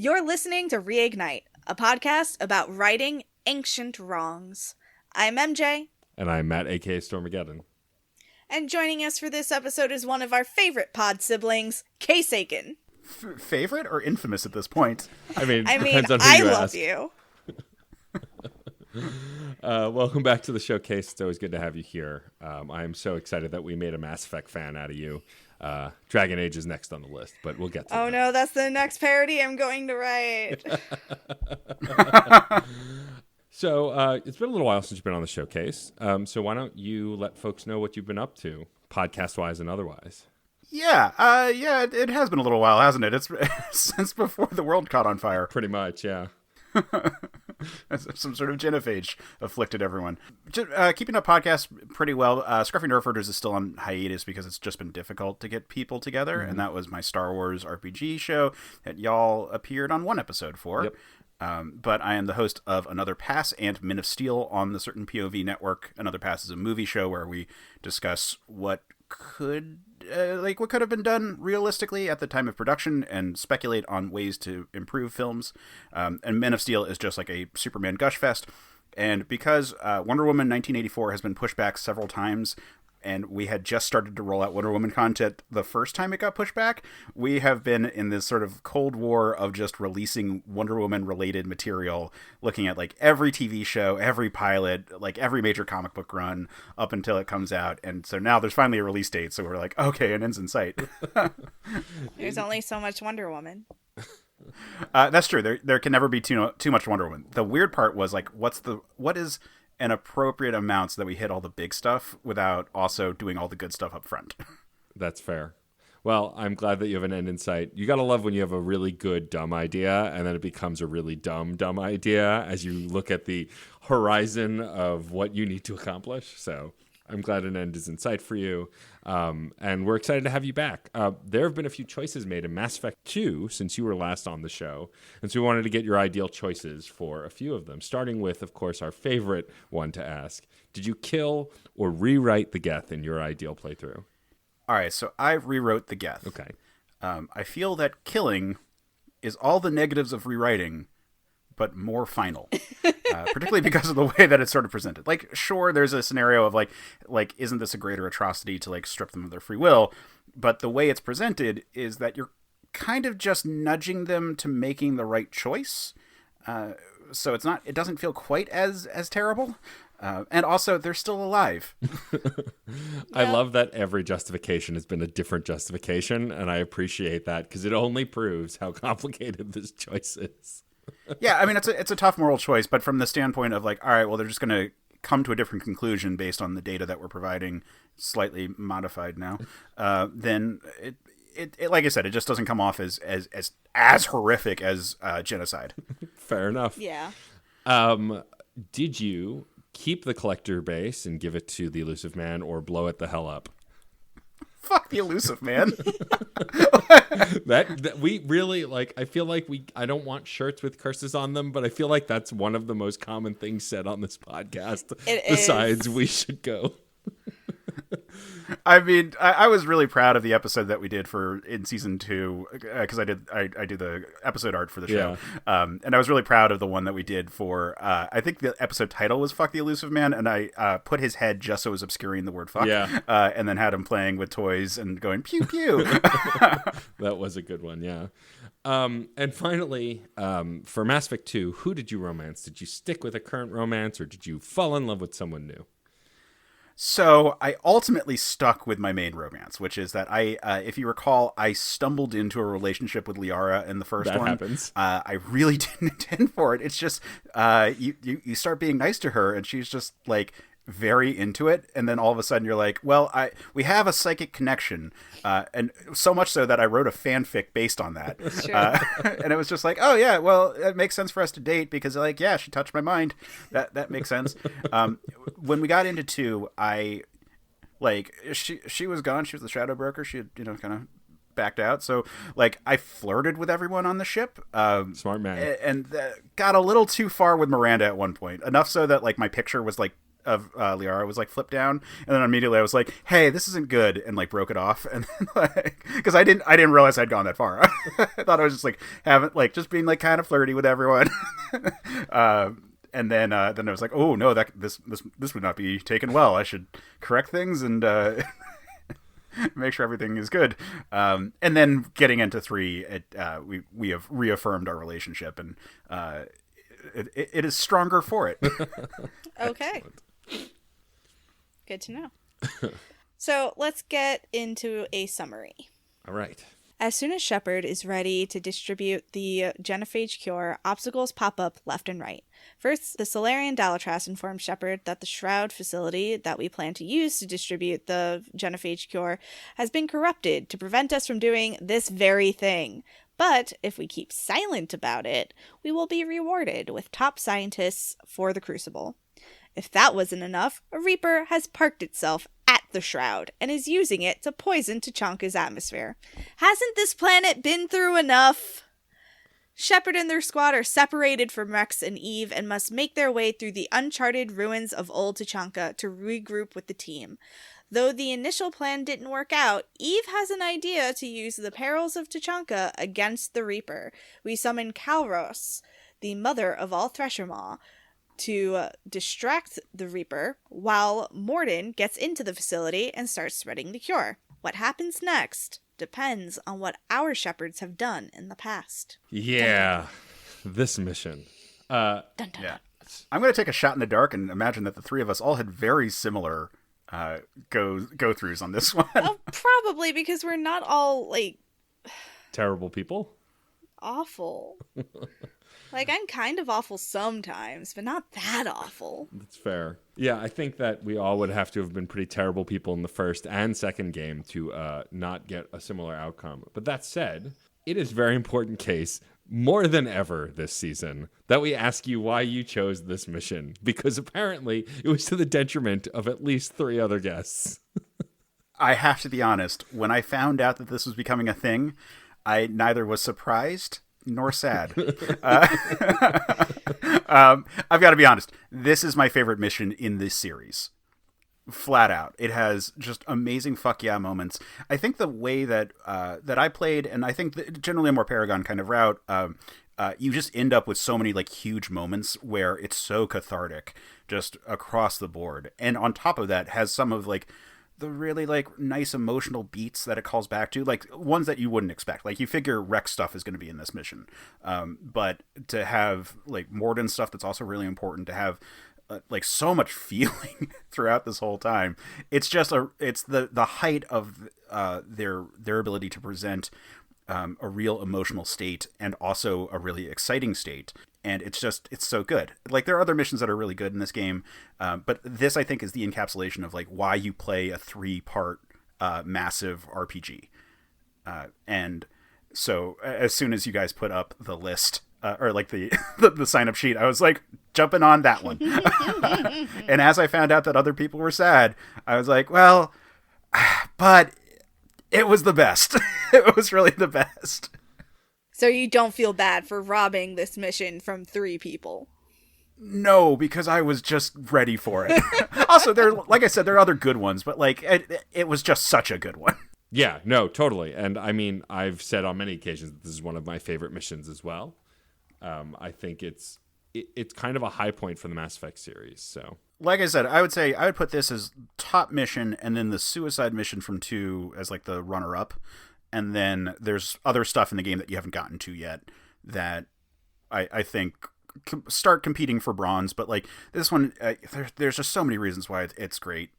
You're listening to Reignite, a podcast about righting ancient wrongs. I'm MJ. And I'm Matt, a.k.a. Stormageddon. And joining us for this episode is one of our favorite pod siblings, Case Aiken. Favorite or infamous at this point? I mean, depends on who you love ask. you. Welcome back to the showcase. It's always good to have you here. I am so excited that we made a Mass Effect fan out of you. Dragon Age is next on the list, but we'll get to that. Oh no, that's the next parody I'm going to write. So it's been a little while since you've been on the showcase. So why don't you let folks know what you've been up to, podcast-wise and otherwise? Yeah, it has been a litup while, hasn't it? It's since before the world caught on fire. Pretty much, yeah. Some sort of genophage afflicted everyone. Keeping up podcasts pretty well. Scruffy Nerforders is still on hiatus because it's just been difficult to get people together, and that was my Star Wars RPG show that y'all appeared on one episode for. Yep. But I am the host of Another Pass and Men of Steel on the Certain POV network. Another Pass is a movie show where we discuss what could have been done realistically at the time of production and speculate on ways to improve films. And Men of Steel is just like a Superman gush fest. And because Wonder Woman 1984 has been pushed back several times, and we had just started to roll out Wonder Woman content the first time it got pushed back, we have been in this sort of cold war of just releasing Wonder Woman related material, looking at like every TV show, every pilot, like every major comic book run up until it comes out. And so now there's finally a release date, so we're like, okay, an end's in sight. There's only so much Wonder Woman. That's true. There can never be too much Wonder Woman. The weird part was like, what is an appropriate amount so that we hit all the big stuff without also doing all the good stuff up front. That's fair. Well, I'm glad that you have an end in sight. You got to love when you have a really good, dumb idea, and then it becomes a really dumb idea as you look at the horizon of what you need to accomplish. So I'm glad an end is in sight for you. And we're excited to have you back. There have been a few choices made in Mass Effect 2 since you were last on the show. And so we wanted to get your ideal choices for a few of them, starting with, of course, our favorite one to ask. Did you kill or rewrite the Geth in your ideal playthrough? All right, so I rewrote the Geth. Okay. I feel that killing is all the negatives of rewriting, but more final, particularly because of the way that it's sort of presented. Like, sure, there's a scenario of like, isn't this a greater atrocity to like strip them of their free will? But the way it's presented is that you're kind of just nudging them to making the right choice. So it doesn't feel quite as terrible. And also, they're still alive. I love that every justification has been a different justification, and I appreciate that because it only proves how complicated this choice is. Yeah, I mean, it's a tough moral choice, but from the standpoint of like, all right, well, they're just going to come to a different conclusion based on the data that we're providing, slightly modified now, then it like I said, it just doesn't come off as horrific as genocide. Fair enough. Yeah. Did you keep the collector base and give it to the Elusive Man or blow it the hell up? Fuck the Elusive Man. that we really like. I feel like I don't want shirts with curses on them, but I feel like that's one of the most common things said on this podcast. Besides, we should go. I mean, I was really proud of the episode that we did in season 2 because I do the episode art for the show, and I was really proud of the one that we did for. I think the episode title was "Fuck the Elusive Man," and I put his head just so it was obscuring the word "fuck," and then had him playing with toys and going pew pew. That was a good one, yeah. And finally, for Mass Effect 2, who did you romance? Did you stick with a current romance, or did you fall in love with someone new? So I ultimately stuck with my main romance, which is that if you recall, I stumbled into a relationship with Liara in the first one. That happens. I really didn't intend for it. It's just you start being nice to her, and she's just like very into it, and then all of a sudden you're like, well, we have a psychic connection, and so much so that I wrote a fanfic based on that. Sure. And it was just like, oh yeah, well, it makes sense for us to date because like, yeah, she touched my mind. That makes sense. When we got into 2, I like she was gone. She was the shadow broker. She had kind of backed out. So like I flirted with everyone on the ship. Smart man. And got a little too far with Miranda at one point. Enough so that like my picture was like Liara was like flipped down, and then immediately I was like, "Hey, this isn't good," and like broke it off, and then, like, because I didn't realize I'd gone that far. I thought I was just like having like just being like kind of flirty with everyone. And then I was like, "Oh no, that this would not be taken well. I should correct things and make sure everything is good." And then getting into 3, we have reaffirmed our relationship, and it is stronger for it. Okay. Good to know. So let's get into a summary. All right. As soon as Shepard is ready to distribute the genophage cure, obstacles pop up left and right. First, the Solarian Dalatras informs Shepard that the Shroud facility that we plan to use to distribute the genophage cure has been corrupted to prevent us from doing this very thing. But if we keep silent about it, we will be rewarded with top scientists for the Crucible. If that wasn't enough, a Reaper has parked itself at the Shroud and is using it to poison Tuchanka's atmosphere. Hasn't this planet been through enough? Shepard and their squad are separated from Rex and Eve and must make their way through the uncharted ruins of old Tuchanka to regroup with the team. Though the initial plan didn't work out, Eve has an idea to use the perils of Tuchanka against the Reaper. We summon Kalros, the mother of all Threshermaw, to distract the Reaper, while Morden gets into the facility and starts spreading the cure. What happens next depends on what our Shepards have done in the past. Yeah, this mission. Dun, dun, Yeah. dun. I'm going to take a shot in the dark and imagine that the 3 of us all had very similar go-throughs on this one. Oh, probably because we're not all, like, Terrible people. awful. Like, I'm kind of awful sometimes, but not that awful. That's fair. Yeah, I think that we all would have to have been pretty terrible people in the first and second game to not get a similar outcome. But that said, it is a very important case, more than ever this season, that we ask you why you chose this mission. Because apparently it was to the detriment of at least 3 other guests. I have to be honest, when I found out that this was becoming a thing, I neither was surprised nor sad. I've got to be honest. This is my favorite mission in this series. Flat out. It has just amazing fuck yeah moments. I think the way that that I played, and I think that generally a more Paragon kind of route, you just end up with so many like huge moments where it's so cathartic just across the board. And on top of that has some of like the really like nice emotional beats that it calls back to, like ones that you wouldn't expect. Like you figure Rex stuff is going to be in this mission, but to have like Morden stuff that's also really important, to have like so much feeling throughout this whole time. It's just it's the height of their ability to present a real emotional state and also a really exciting state. And it's so good. Like there are other missions that are really good in this game, but this I think is the encapsulation of like why you play a 3-part massive RPG. And so as soon as you guys put up the list or like the sign up sheet, I was like jumping on that one. And as I found out that other people were sad, I was like, well, but it was the best. It was really the best. So you don't feel bad for robbing this mission from 3 people? No, because I was just ready for it. Also, like I said, there are other good ones, but like it was just such a good one. Yeah, no, totally. And I mean, I've said on many occasions that this is one of my favorite missions as well. I think it's kind of a high point for the Mass Effect series. So, like I said, I would put this as top mission, and then the suicide mission from 2 as like the runner up. And then there's other stuff in the game that you haven't gotten to yet that I think start competing for bronze. But like this one, there's just so many reasons why it's great.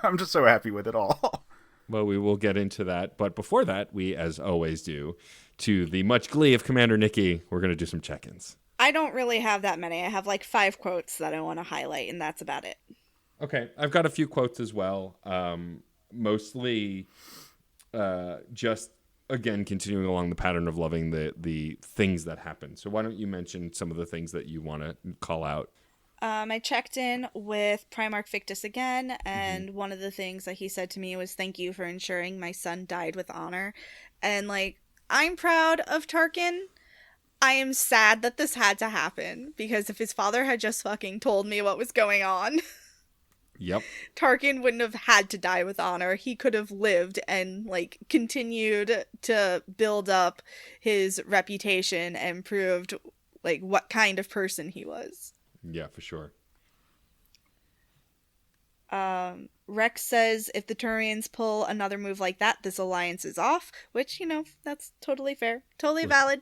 I'm just so happy with it all. Well, we will get into that. But before that, we, as always do, to the much glee of Commander Nikki, we're going to do some check-ins. I don't really have that many. I have like 5 quotes that I want to highlight, and that's about it. Okay, I've got a few quotes as well. Mostly... just again continuing along the pattern of loving the things that happen. So why don't you mention some of the things that you want to call out? I checked in with Primarch Victus again, and one of the things that he said to me was, "Thank you for ensuring my son died with honor." And like, I'm proud of Tarkin. I am sad that this had to happen, because if his father had just fucking told me what was going on. Yep. Tarkin wouldn't have had to die with honor. He could have lived and, like, continued to build up his reputation and proved, like, what kind of person he was. Yeah, for sure. Rex says if the Turians pull another move like that, this alliance is off, which, that's totally fair. Totally valid.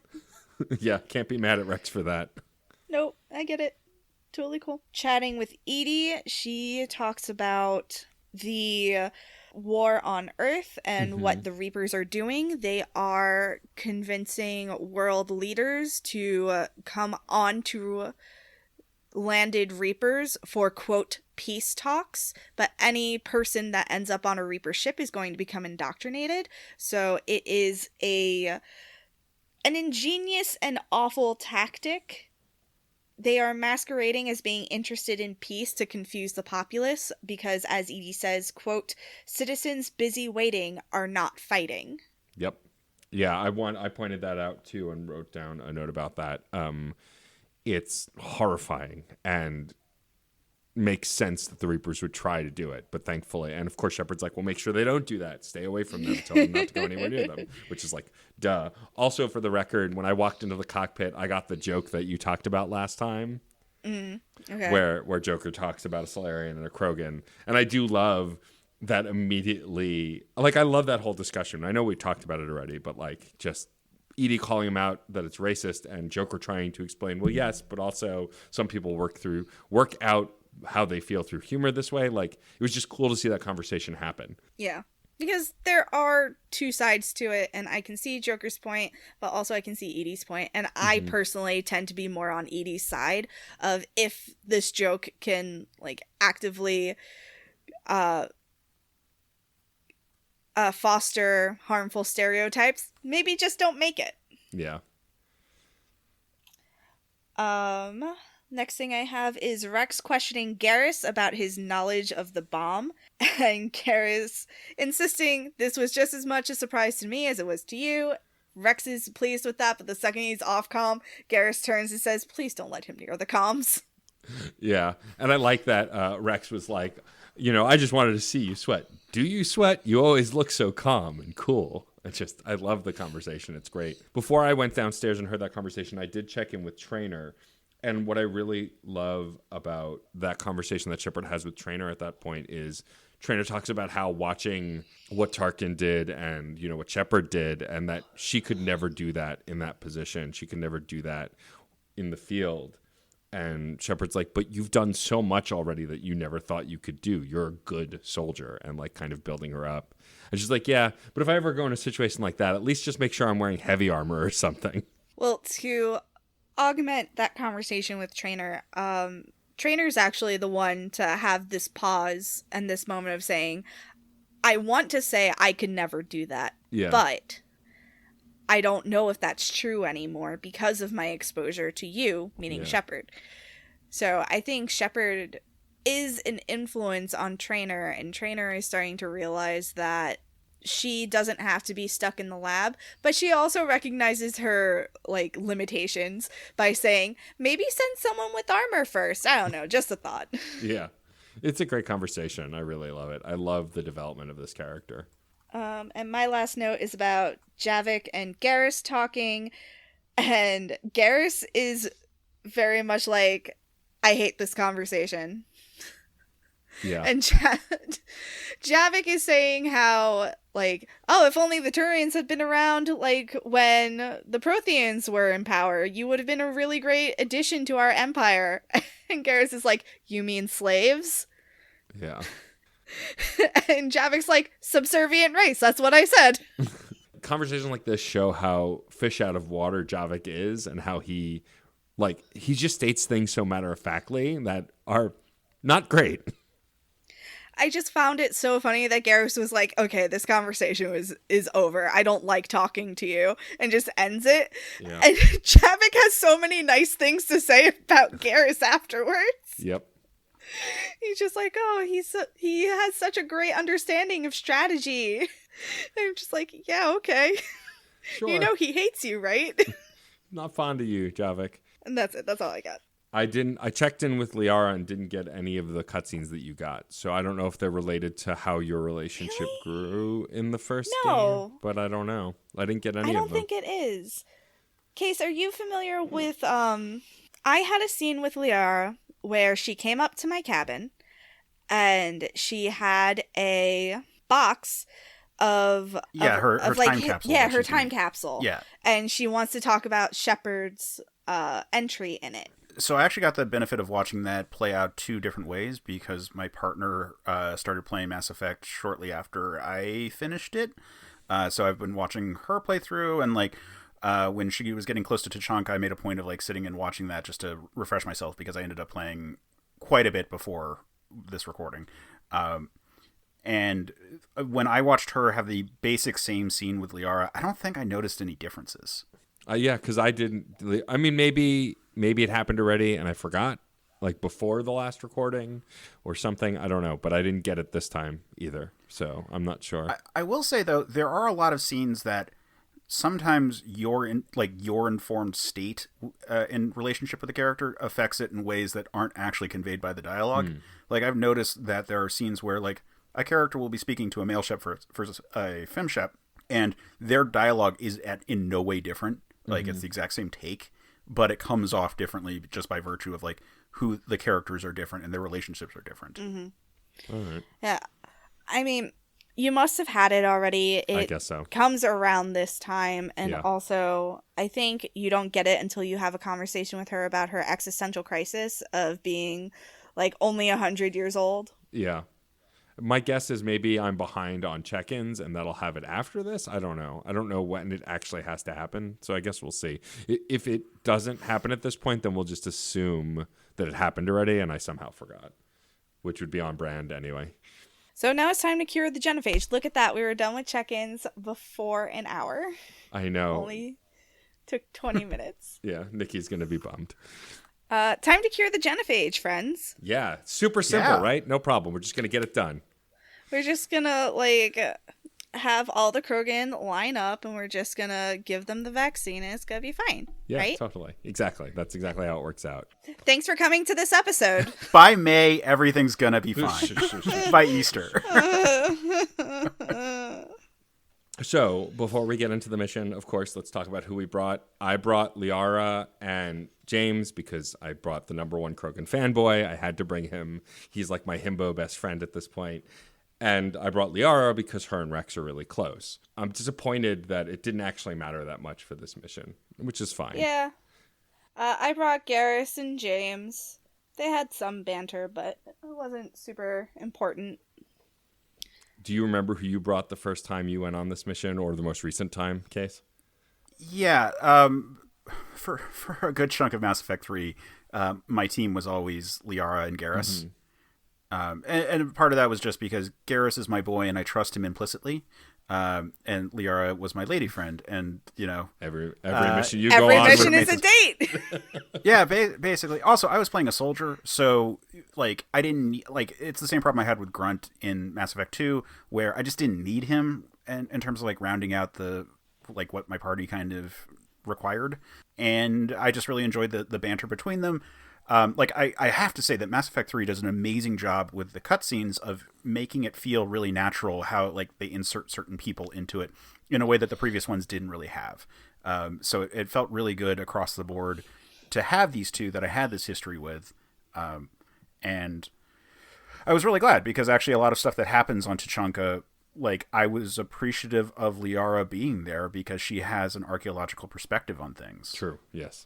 Yeah, can't be mad at Rex for that. Nope, I get it. Totally cool. Chatting with Edie, she talks about the war on Earth and what the Reapers are doing. They are convincing world leaders to come on to landed Reapers for, quote, peace talks, but any person that ends up on a Reaper ship is going to become indoctrinated. So it is an ingenious and awful tactic. They are masquerading as being interested in peace to confuse the populace because, as Edie says, quote, citizens busy waiting are not fighting. Yep. Yeah, I pointed that out too and wrote down a note about that. It's horrifying and makes sense that the Reapers would try to do it, but thankfully, and of course Shepard's like, well, make sure they don't do that. Stay away from them. Tell them not to go anywhere near them, which is like, duh. Also, for the record, when I walked into the cockpit, I got the joke that you talked about last time, Okay. where Joker talks about a Solarian and a Krogan, and I do love that immediately. Like, I love that whole discussion. I know we talked about it already, but like, just Edie calling him out that it's racist, and Joker trying to explain, well, yes, but also some people work out how they feel through humor this way. Like, it was just cool to see that conversation happen. Yeah. Because there are two sides to it, and I can see Joker's point, but also I can see Edie's point, and I personally tend to be more on Edie's side of if this joke can, like, actively foster harmful stereotypes, maybe just don't make it. Yeah. Next thing I have is Rex questioning Garrus about his knowledge of the bomb, and Garrus insisting this was just as much a surprise to me as it was to you. Rex is pleased with that, but the second he's off comm, Garrus turns and says, please don't let him near the comms. Yeah, and I like that Rex was like, I just wanted to see you sweat. Do you sweat? You always look so calm and cool. I love the conversation. It's great. Before I went downstairs and heard that conversation, I did check in with Traynor. And what I really love about that conversation that Shepard has with Traynor at that point is Traynor talks about how watching what Tarkin did and, what Shepard did, and that she could never do that in that position. She could never do that in the field. And Shepard's like, but you've done so much already that you never thought you could do. You're a good soldier, and like kind of building her up. And she's like, yeah, but if I ever go in a situation like that, at least just make sure I'm wearing heavy armor or something. Well, to augment that conversation with Traynor, Traynor's actually the one to have this pause and this moment of saying, I want to say I could never do that, but I don't know if that's true anymore because of my exposure to you, meaning Shepard. So I think Shepard is an influence on Traynor, and Traynor is starting to realize that she doesn't have to be stuck in the lab, but she also recognizes her, like, limitations by saying, maybe send someone with armor first. I don't know, just a thought. Yeah. It's a great conversation. I really love it. I love the development of this character. And my last note is about Javik and Garrus talking, and Garrus is very much like, I hate this conversation. Yeah. And Javik is saying how, like, oh, if only the Turians had been around, like, when the Protheans were in power, you would have been a really great addition to our empire. And Garrus is like, you mean slaves? Yeah. And Javik's like, subservient race, that's what I said. Conversations like this show how fish out of water Javik is, and how he just states things so matter-of-factly that are not great. I just found it so funny that Garrus was like, okay, this conversation is over. I don't like talking to you, and just ends it. Yeah. And Javik has so many nice things to say about Garrus afterwards. Yep. He's just like, oh, he has such a great understanding of strategy. And I'm just like, yeah, okay. Sure. You know he hates you, right? Not fond of you, Javik. And that's it. That's all I got. I didn't. I checked in with Liara and didn't get any of the cutscenes that you got. So I don't know if they're related to how your relationship grew in the first game. But I don't know. I didn't get any of them. I don't think it is. Case, are you familiar with? I had a scene with Liara where she came up to my cabin, and she had a box of her time capsule. Yeah, her time capsule. Yeah, and she wants to talk about Shepard's entry in it. So I actually got the benefit of watching that play out two different ways because my partner started playing Mass Effect shortly after I finished it. So I've been watching her play through, and like when she was getting close to Tuchanka, I made a point of like sitting and watching that just to refresh myself because I ended up playing quite a bit before this recording. And when I watched her have the basic same scene with Liara, I don't think I noticed any differences. Yeah, because I didn't. I mean, maybe it happened already and I forgot, like before the last recording or something. I don't know, but I didn't get it this time either, so I'm not sure. I will say though, there are a lot of scenes that sometimes your informed state in relationship with the character affects it in ways that aren't actually conveyed by the dialogue. Like I've noticed that there are scenes where like a character will be speaking to a male shep versus a femme shep, and their dialogue is in no way different. Like it's the exact same take, but it comes off differently just by virtue of like who the characters are different and their relationships are different. All right. Yeah, I mean, you must have had it already. I guess so. Comes around this time, and Yeah. also I think you don't get it until you have a conversation with her about her existential crisis of being like only 100 years old. Yeah. My guess is maybe I'm behind on check-ins and that'll have it after this. I don't know. I don't know when it actually has to happen. So I guess we'll see. If it doesn't happen at this point, then we'll just assume that it happened already and I somehow forgot, which would be on brand anyway. So now it's time to cure the genophage. Look at that. We were done with check-ins before an hour. I know. Only took 20 minutes. Yeah, Nikki's going to be bummed. Time to cure the genophage, friends. Yeah, super simple, right? No problem. We're just going to get it done. We're just gonna like have all the Krogan line up, and we're just gonna give them the vaccine, and it's gonna be fine. Yeah, right? Totally. Exactly. That's exactly how it works out. Thanks for coming to this episode. By May, everything's gonna be fine. By Easter. So, before we get into the mission, of course, let's talk about who we brought. I brought Liara and James because I brought the number one Krogan fanboy. I had to bring him. He's like my himbo best friend at this point. And I brought Liara because her and Rex are really close. I'm disappointed that it didn't actually matter that much for this mission, which is fine. Yeah. I brought Garrus and James. They had some banter, but it wasn't super important. Do you remember who you brought the first time you went on this mission or the most recent time, Case? Yeah. For a good chunk of Mass Effect 3, my team was always Liara and Garrus. And part of that was just because Garrus is my boy and I trust him implicitly. And Liara was my lady friend. And, you know... Every mission you go on... Every mission is a date! Yeah, basically. Also, I was playing a soldier, so, like, I didn't... Like, it's the same problem I had with Grunt in Mass Effect 2, where I just didn't need him in terms of, like, rounding out the... Like, what my party kind of required. And I just really enjoyed the banter between them. I have to say that Mass Effect 3 does an amazing job with the cutscenes of making it feel really natural how like they insert certain people into it in a way that the previous ones didn't really have. So it felt really good across the board to have these two that I had this history with. And I was really glad because actually a lot of stuff that happens on Tuchanka, like I was appreciative of Liara being there because she has an archaeological perspective on things. True, yes.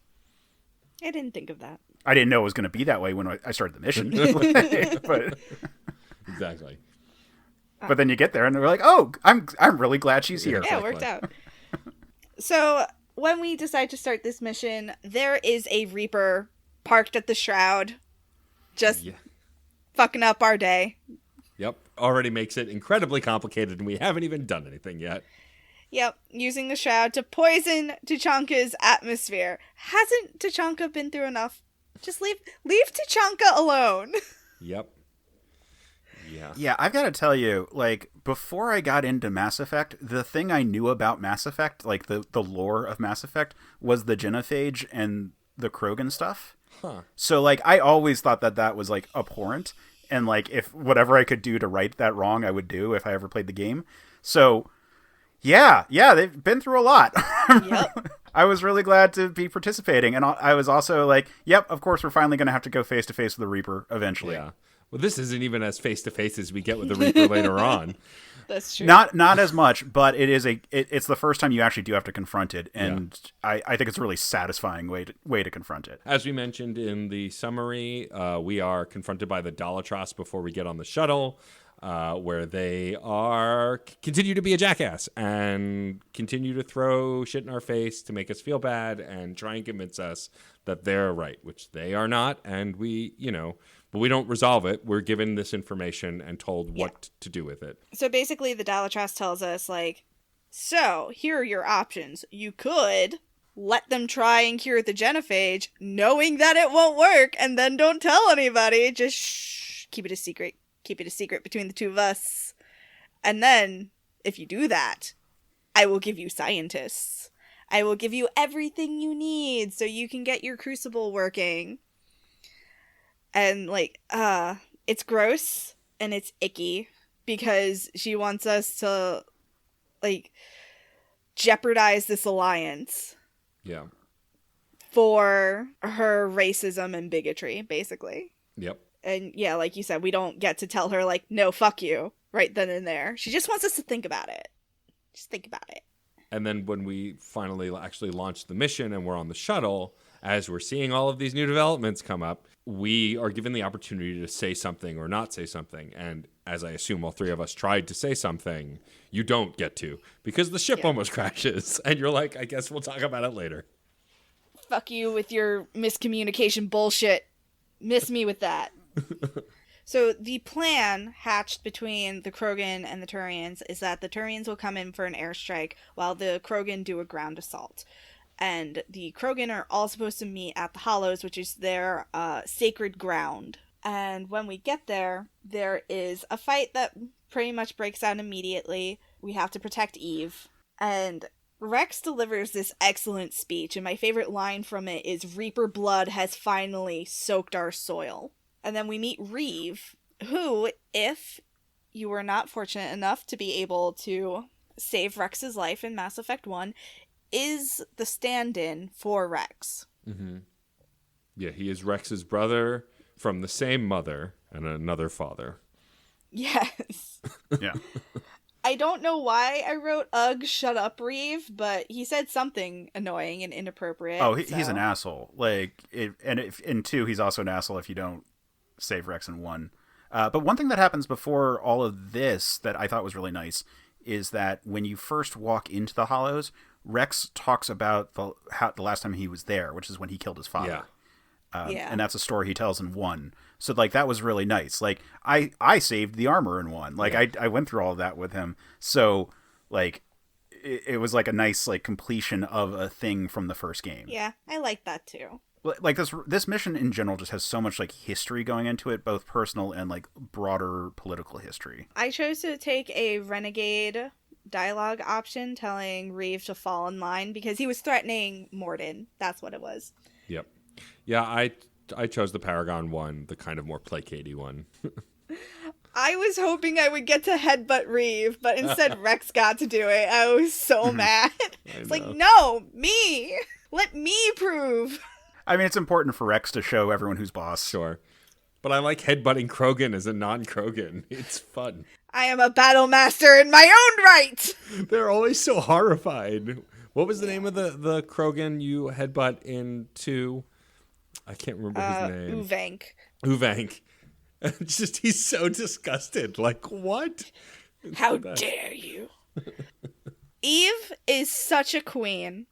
I didn't think of that. I didn't know it was going to be that way when I started the mission. but Exactly. But then you get there and they're like, "Oh, I'm really glad she's here." Yeah, it worked out. So when we decide to start this mission, there is a Reaper parked at the Shroud, just fucking up our day. Yep. Already makes it incredibly complicated, and we haven't even done anything yet. Yep, using the Shroud to poison Tuchanka's atmosphere. Hasn't Tuchanka been through enough? Just leave Tuchanka alone. Yep. Yeah. Yeah, I've got to tell you, like, before I got into Mass Effect, the thing I knew about Mass Effect, like the lore of Mass Effect, was the genophage and the Krogan stuff. Huh. So, like, I always thought that that was, like, abhorrent. And, like, if whatever I could do to right that wrong, I would do if I ever played the game. So, yeah, they've been through a lot. Yep. I was really glad to be participating. And I was also like, yep, of course, we're finally going to have to go face to face with the Reaper eventually. Yeah. Well, this isn't even as face to face as we get with the Reaper later on. That's true. Not as much, but it's the first time you actually do have to confront it, and I think it's a really satisfying way to confront it. As we mentioned in the summary, we are confronted by the Dalatrass before we get on the shuttle, where they continue to be a jackass and continue to throw shit in our face to make us feel bad and try and convince us that they're right, which they are not, and but we don't resolve it. We're given this information and told what to do with it. So basically, the Dalatrass tells us, like, so here are your options. You could let them try and cure the genophage, knowing that it won't work, and then don't tell anybody. Just shh, keep it a secret. Keep it a secret between the two of us. And then, if you do that, I will give you scientists. I will give you everything you need so you can get your crucible working. And, like, it's gross and it's icky because she wants us to, like, jeopardize this alliance. Yeah. For her racism and bigotry, basically. Yep. And, yeah, like you said, we don't get to tell her, like, no, fuck you, right then and there. She just wants us to think about it. Just think about it. And then when we finally actually launch the mission and we're on the shuttle, as we're seeing all of these new developments come up, we are given the opportunity to say something or not say something. And as I assume all three of us tried to say something, you don't get to because the ship almost crashes. And you're like, I guess we'll talk about it later. Fuck you with your miscommunication bullshit. Miss me with that. So the plan hatched between the Krogan and the Turians is that the Turians will come in for an airstrike while the Krogan do a ground assault. And the Krogan are all supposed to meet at the Hollows, which is their sacred ground. And when we get there, there is a fight that pretty much breaks out immediately. We have to protect Eve. And Rex delivers this excellent speech, and my favorite line from it is, "Reaper blood has finally soaked our soil." And then we meet Reeve, who, if you were not fortunate enough to be able to save Rex's life in Mass Effect 1, is the stand-in for Rex. Mm-hmm. Yeah, he is Rex's brother from the same mother and another father. Yes. Yeah. I don't know why I wrote, "Ugh, shut up, Reeve," but he said something annoying and inappropriate. Oh, he's an asshole. Like, in 2, he's also an asshole if you don't save Rex in 1. But one thing that happens before all of this that I thought was really nice is that when you first walk into the Hollows, Rex talks about the last time he was there, which is when he killed his father. Yeah. And that's a story he tells in 1. So, like, that was really nice. Like, I saved the armor in 1. Like, I went through all of that with him. So, like, it was like a nice, like, completion of a thing from the first game. Yeah, I like that too. Like, this mission in general just has so much, like, history going into it, both personal and, like, broader political history. I chose to take a renegade dialogue option telling Reeve to fall in line because he was threatening Morden. That's what it was. Yep. Yeah, I chose the Paragon one, the kind of more placatey one. I was hoping I would get to headbutt Reeve, but instead Rex got to do it. I was so mad. It's like, no, me! Let me prove! I mean, it's important for Rex to show everyone who's boss. Sure. But I like headbutting Krogan as a non-Krogan. It's fun. I am a battle master in my own right! They're always so horrified. What was the name of the Krogan you headbutt in 2? I can't remember his name. Uvank. Just, he's so disgusted. Like, what? How dare you? Eve is such a queen.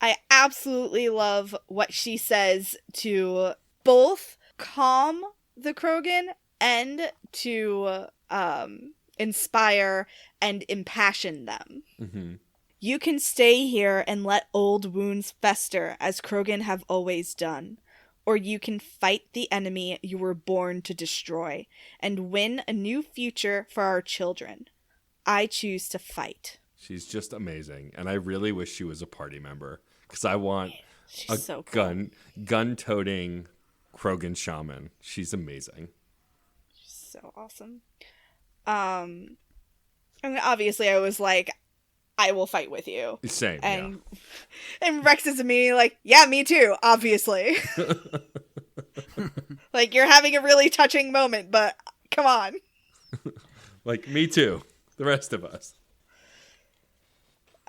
I absolutely love what she says to both calm the Krogan and to inspire and impassion them. Mm-hmm. You can stay here and let old wounds fester as Krogan have always done. Or you can fight the enemy you were born to destroy and win a new future for our children. I choose to fight. She's just amazing. And I really wish she was a party member. Because I want She's a so cool. gun-toting Krogan shaman. She's amazing. So awesome. And obviously I was like, I will fight with you. Same, and and Rex is immediately like, yeah, me too, obviously. Like, you're having a really touching moment, but come on. Like, me too. The rest of us.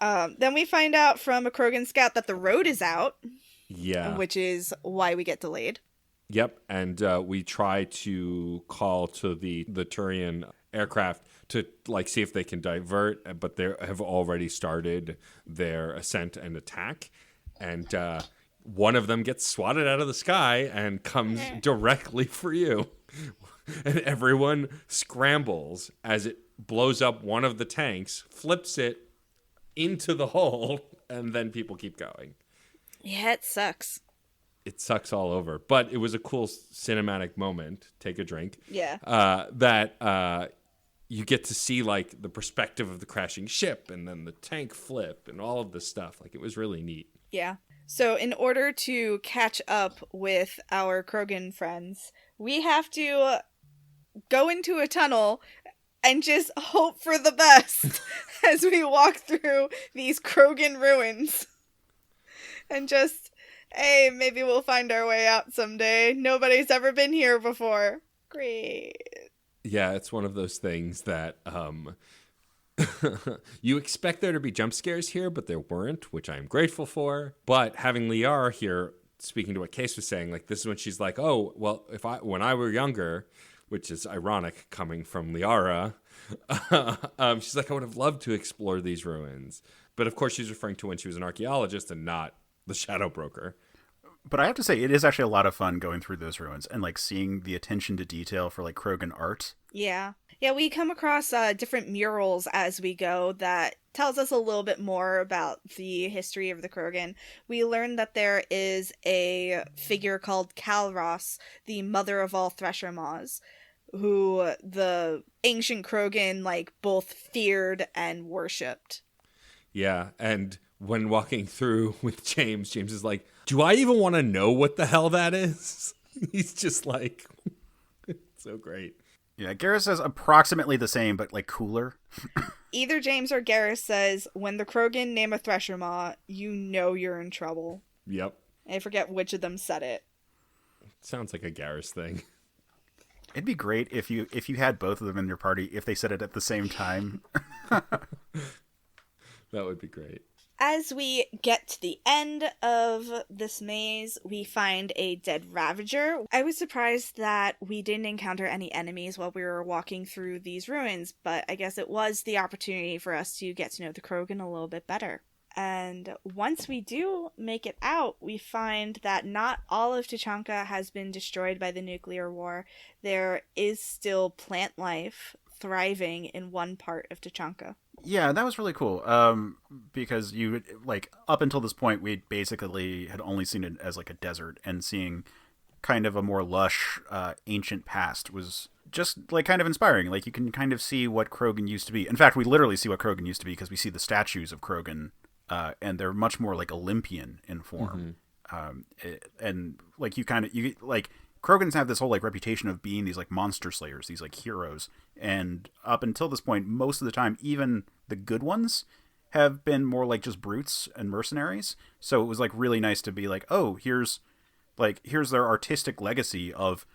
Then we find out from a Krogan scout that the road is out, Yeah. which is why we get delayed. Yep, and we try to call to the Turian aircraft to like see if they can divert, but they have already started their ascent and attack, and one of them gets swatted out of the sky and comes directly for you, and everyone scrambles as it blows up one of the tanks, flips it into the hole, and then people keep going. Yeah, it sucks. It sucks all over, but it was a cool cinematic moment. Take a drink. Yeah. That you get to see like the perspective of the crashing ship and then the tank flip and all of this stuff. Like, it was really neat. Yeah. So in order to catch up with our Krogan friends, we have to go into a tunnel and just hope for the best as we walk through these Krogan ruins. And just, hey, maybe we'll find our way out someday. Nobody's ever been here before. Great. Yeah, it's one of those things that you expect there to be jump scares here, but there weren't, which I'm grateful for. But having Liara here, speaking to what Case was saying, like, this is when she's like, oh, well, when I were younger, which is ironic coming from Liara, she's like, I would have loved to explore these ruins. But of course, she's referring to when she was an archaeologist and not the Shadow Broker. But I have to say, it is actually a lot of fun going through those ruins and like seeing the attention to detail for like Krogan art. Yeah. Yeah, we come across different murals as we go that tells us a little bit more about the history of the Krogan. We learn that there is a figure called Kalros, the mother of all Thresher Maws, who the ancient Krogan like both feared and worshipped. Yeah, and when walking through with James is like, do I even want to know what the hell that is? He's just like, it's so great. Yeah, Garrus says approximately the same, but like cooler. Either James or Garrus says, when the Krogan name a Thresher Maw, you know you're in trouble. Yep. I forget which of them said it. Sounds like a Garrus thing. It'd be great if you had both of them in your party, if they said it at the same time. That would be great. As we get to the end of this maze, we find a dead Ravager. I was surprised that we didn't encounter any enemies while we were walking through these ruins, but I guess it was the opportunity for us to get to know the Krogan a little bit better. And once we do make it out, we find that not all of Tuchanka has been destroyed by the nuclear war. There is still plant life thriving in one part of Tuchanka. Yeah, that was really cool. Because you like up until this point, we basically had only seen it as like a desert, and seeing kind of a more lush, ancient past was just like kind of inspiring. Like you can kind of see what Krogan used to be. In fact, we literally see what Krogan used to be because we see the statues of Krogan, and they're much more like Olympian in form. And like you like. Krogans have this whole like reputation of being these like monster slayers, these like heroes, and up until this point, most of the time, even the good ones have been more like just brutes and mercenaries. So it was like really nice to be like, oh, here's their artistic legacy of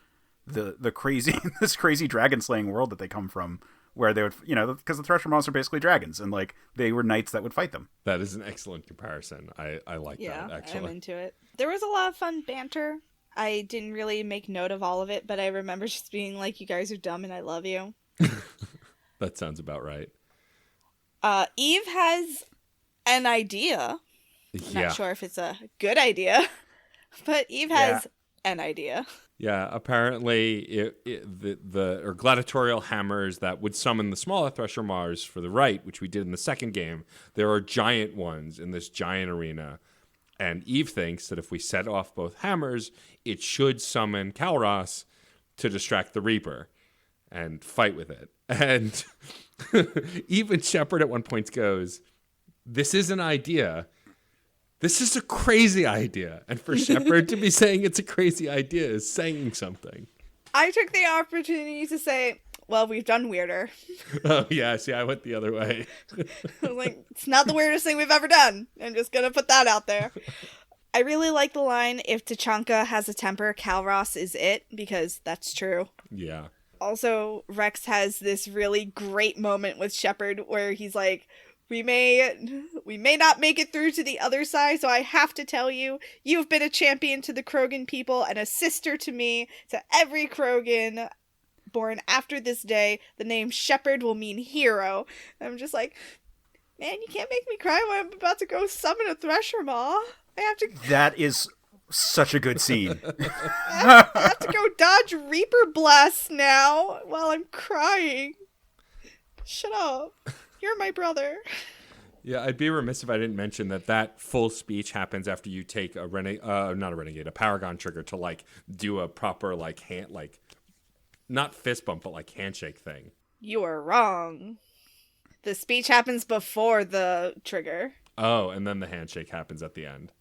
the crazy this crazy dragon slaying world that they come from, where they would, because the Thresher Maws are basically dragons, and like they were knights that would fight them. That is an excellent comparison. I like that, actually. I'm into it. There was a lot of fun banter. I didn't really make note of all of it, but I remember just being like, you guys are dumb and I love you. That sounds about right. Eve has an idea. I'm not sure if it's a good idea, but Eve has an idea. Yeah, apparently the gladiatorial hammers that would summon the smaller Thresher Mars for the right, which we did in the second game, there are giant ones in this giant arena. And Eve thinks that if we set off both hammers, it should summon Kalros to distract the Reaper and fight with it. And even Shepard at one point goes, this is an idea. This is a crazy idea. And for Shepard to be saying it's a crazy idea is saying something. I took the opportunity to say, well, we've done weirder. Oh, yeah. See, I went the other way. I was like, it's not the weirdest thing we've ever done. I'm just going to put that out there. I really like the line, if Tuchanka has a temper, Calros is it, because that's true. Yeah. Also, Rex has this really great moment with Shepard where he's like, we may not make it through to the other side, so I have to tell you, you've been a champion to the Krogan people and a sister to me, to every Krogan born after this day. The name Shepard will mean hero. I'm just like, man, you can't make me cry when I'm about to go summon a Thresher Maw. I have to. That is such a good scene. I have to go dodge Reaper Blasts now while I'm crying. Shut up. You're my brother. Yeah, I'd be remiss if I didn't mention that full speech happens after you take a a Paragon trigger to like do a proper like hand, like not fist bump, but like handshake thing. You are wrong. The speech happens before the trigger. Oh, and then the handshake happens at the end.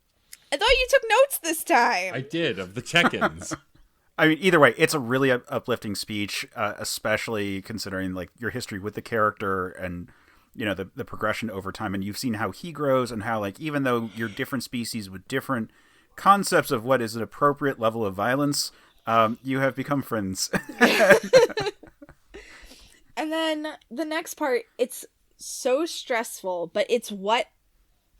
I thought you took notes this time. I did, of the check-ins. I mean, either way, it's a really uplifting speech, especially considering like your history with the character and, you know, the progression over time. And you've seen how he grows and how, like, even though you're different species with different concepts of what is an appropriate level of violence, you have become friends. And then the next part, it's so stressful, but it's what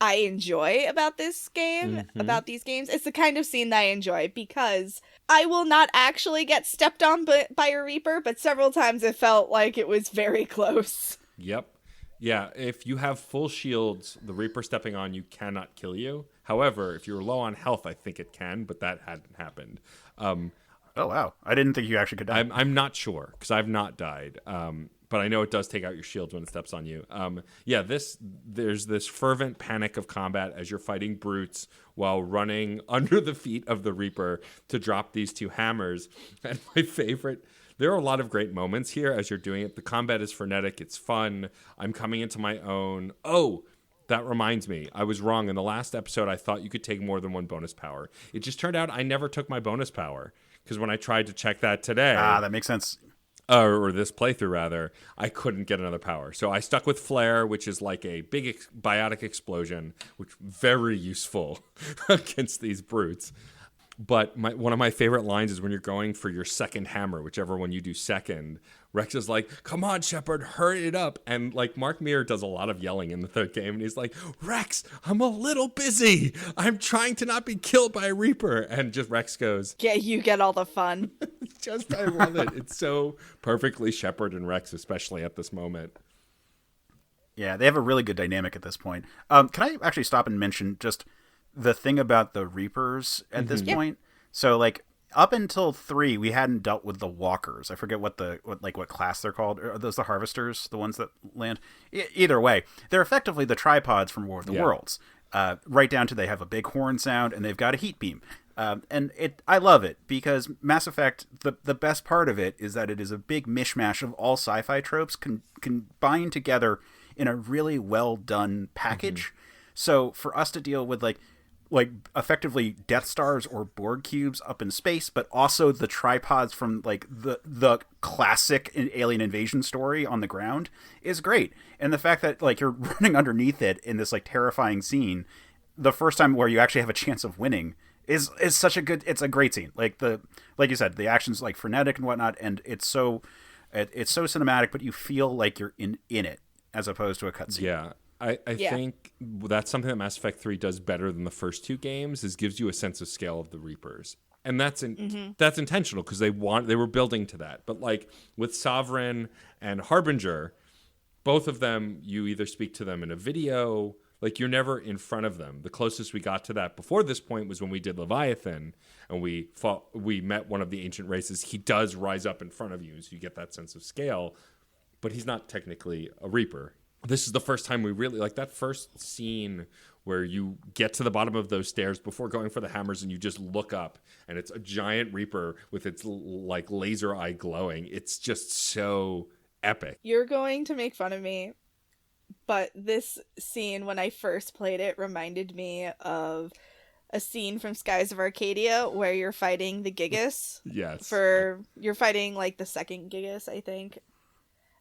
I enjoy about this game, about these games. It's the kind of scene that I enjoy because I will not actually get stepped on by a Reaper, but several times it felt like it was very close. Yep. Yeah, if you have full shields, the Reaper stepping on you cannot kill you. However, if you're low on health, I think it can, but that hadn't happened. Oh, wow. I didn't think you actually could die. I'm not sure, because I've not died. But I know it does take out your shields when it steps on you. There's this fervent panic of combat as you're fighting brutes while running under the feet of the Reaper to drop these two hammers. And my favorite, there are a lot of great moments here as you're doing it. The combat is frenetic. It's fun. I'm coming into my own. Oh, that reminds me. I was wrong. In the last episode, I thought you could take more than one bonus power. It just turned out I never took my bonus power. Because when I tried to check that today... that makes sense. Or this playthrough, rather, I couldn't get another power. So I stuck with Flare, which is like a big biotic explosion, which very useful against these brutes. But one of my favorite lines is when you're going for your second hammer, whichever one you do second, Rex is like, come on, Shepard, hurry it up. And like Mark Meir does a lot of yelling in the third game. And he's like, Rex, I'm a little busy. I'm trying to not be killed by a Reaper. And just Rex goes, Yeah, you get all the fun. I love it. It's so perfectly Shepard and Rex, especially at this moment. Yeah, they have a really good dynamic at this point. Can I actually stop and mention just the thing about the Reapers at this point? So, like, up until 3, we hadn't dealt with the Walkers. I forget what class they're called. Are those the Harvesters, the ones that land? Either way, they're effectively the tripods from War of the Worlds. Right down to they have a big horn sound and they've got a heat beam. I love it because Mass Effect, the best part of it is that it is a big mishmash of all sci-fi tropes combined together in a really well done package. So for us to deal with like effectively Death Stars or Borg cubes up in space, but also the tripods from like the classic alien invasion story on the ground is great. And the fact that like you're running underneath it in this like terrifying scene, the first time where you actually have a chance of winning is such a good, it's a great scene. Like you said, the action's like frenetic and whatnot, and it's so cinematic, but you feel like you're in it as opposed to a cutscene. Yeah. I think that's something that Mass Effect 3 does better than the first two games, is gives you a sense of scale of the Reapers. And that's intentional because they were building to that. But like with Sovereign and Harbinger, both of them, you either speak to them in a video, like you're never in front of them. The closest we got to that before this point was when we did Leviathan and we met one of the ancient races. He does rise up in front of you, so you get that sense of scale, but he's not technically a Reaper. This is the first time we really, like that first scene where you get to the bottom of those stairs before going for the hammers and you just look up and it's a giant Reaper with its like laser eye glowing. It's just so epic. You're going to make fun of me, but this scene, when I first played it, reminded me of a scene from Skies of Arcadia where you're fighting the Gigas. Yes. You're fighting, like, the second Gigas, I think.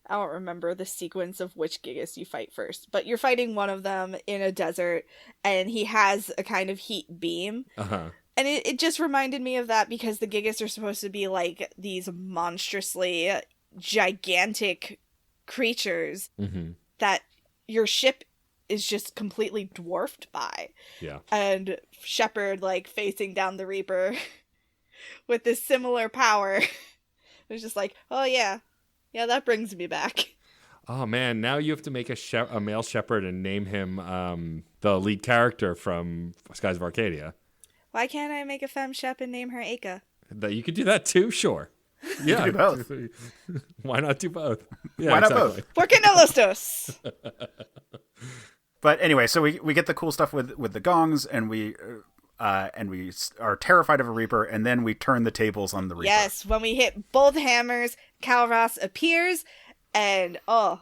I don't remember the sequence of which Gigas you fight first, but you're fighting one of them in a desert, and he has a kind of heat beam. Uh-huh. And it just reminded me of that because the Gigas are supposed to be, like, these monstrously gigantic creatures that your ship is just completely dwarfed by. Yeah. And Shepard, like, facing down the Reaper with this similar power was just like, oh yeah, that brings me back. Oh man, now you have to make a male Shepard and name him the lead character from Skies of Arcadia. Why can't I make a femme Shep and name her Aika? That you could do that too, sure. Yeah, do both. Why not do both? Yeah, Why not exactly. both? ¿Por qué no los dos? But anyway, so we get the cool stuff with the gongs, and we are terrified of a Reaper, and then we turn the tables on the Reaper. Yes, when we hit both hammers, Kalros appears, and one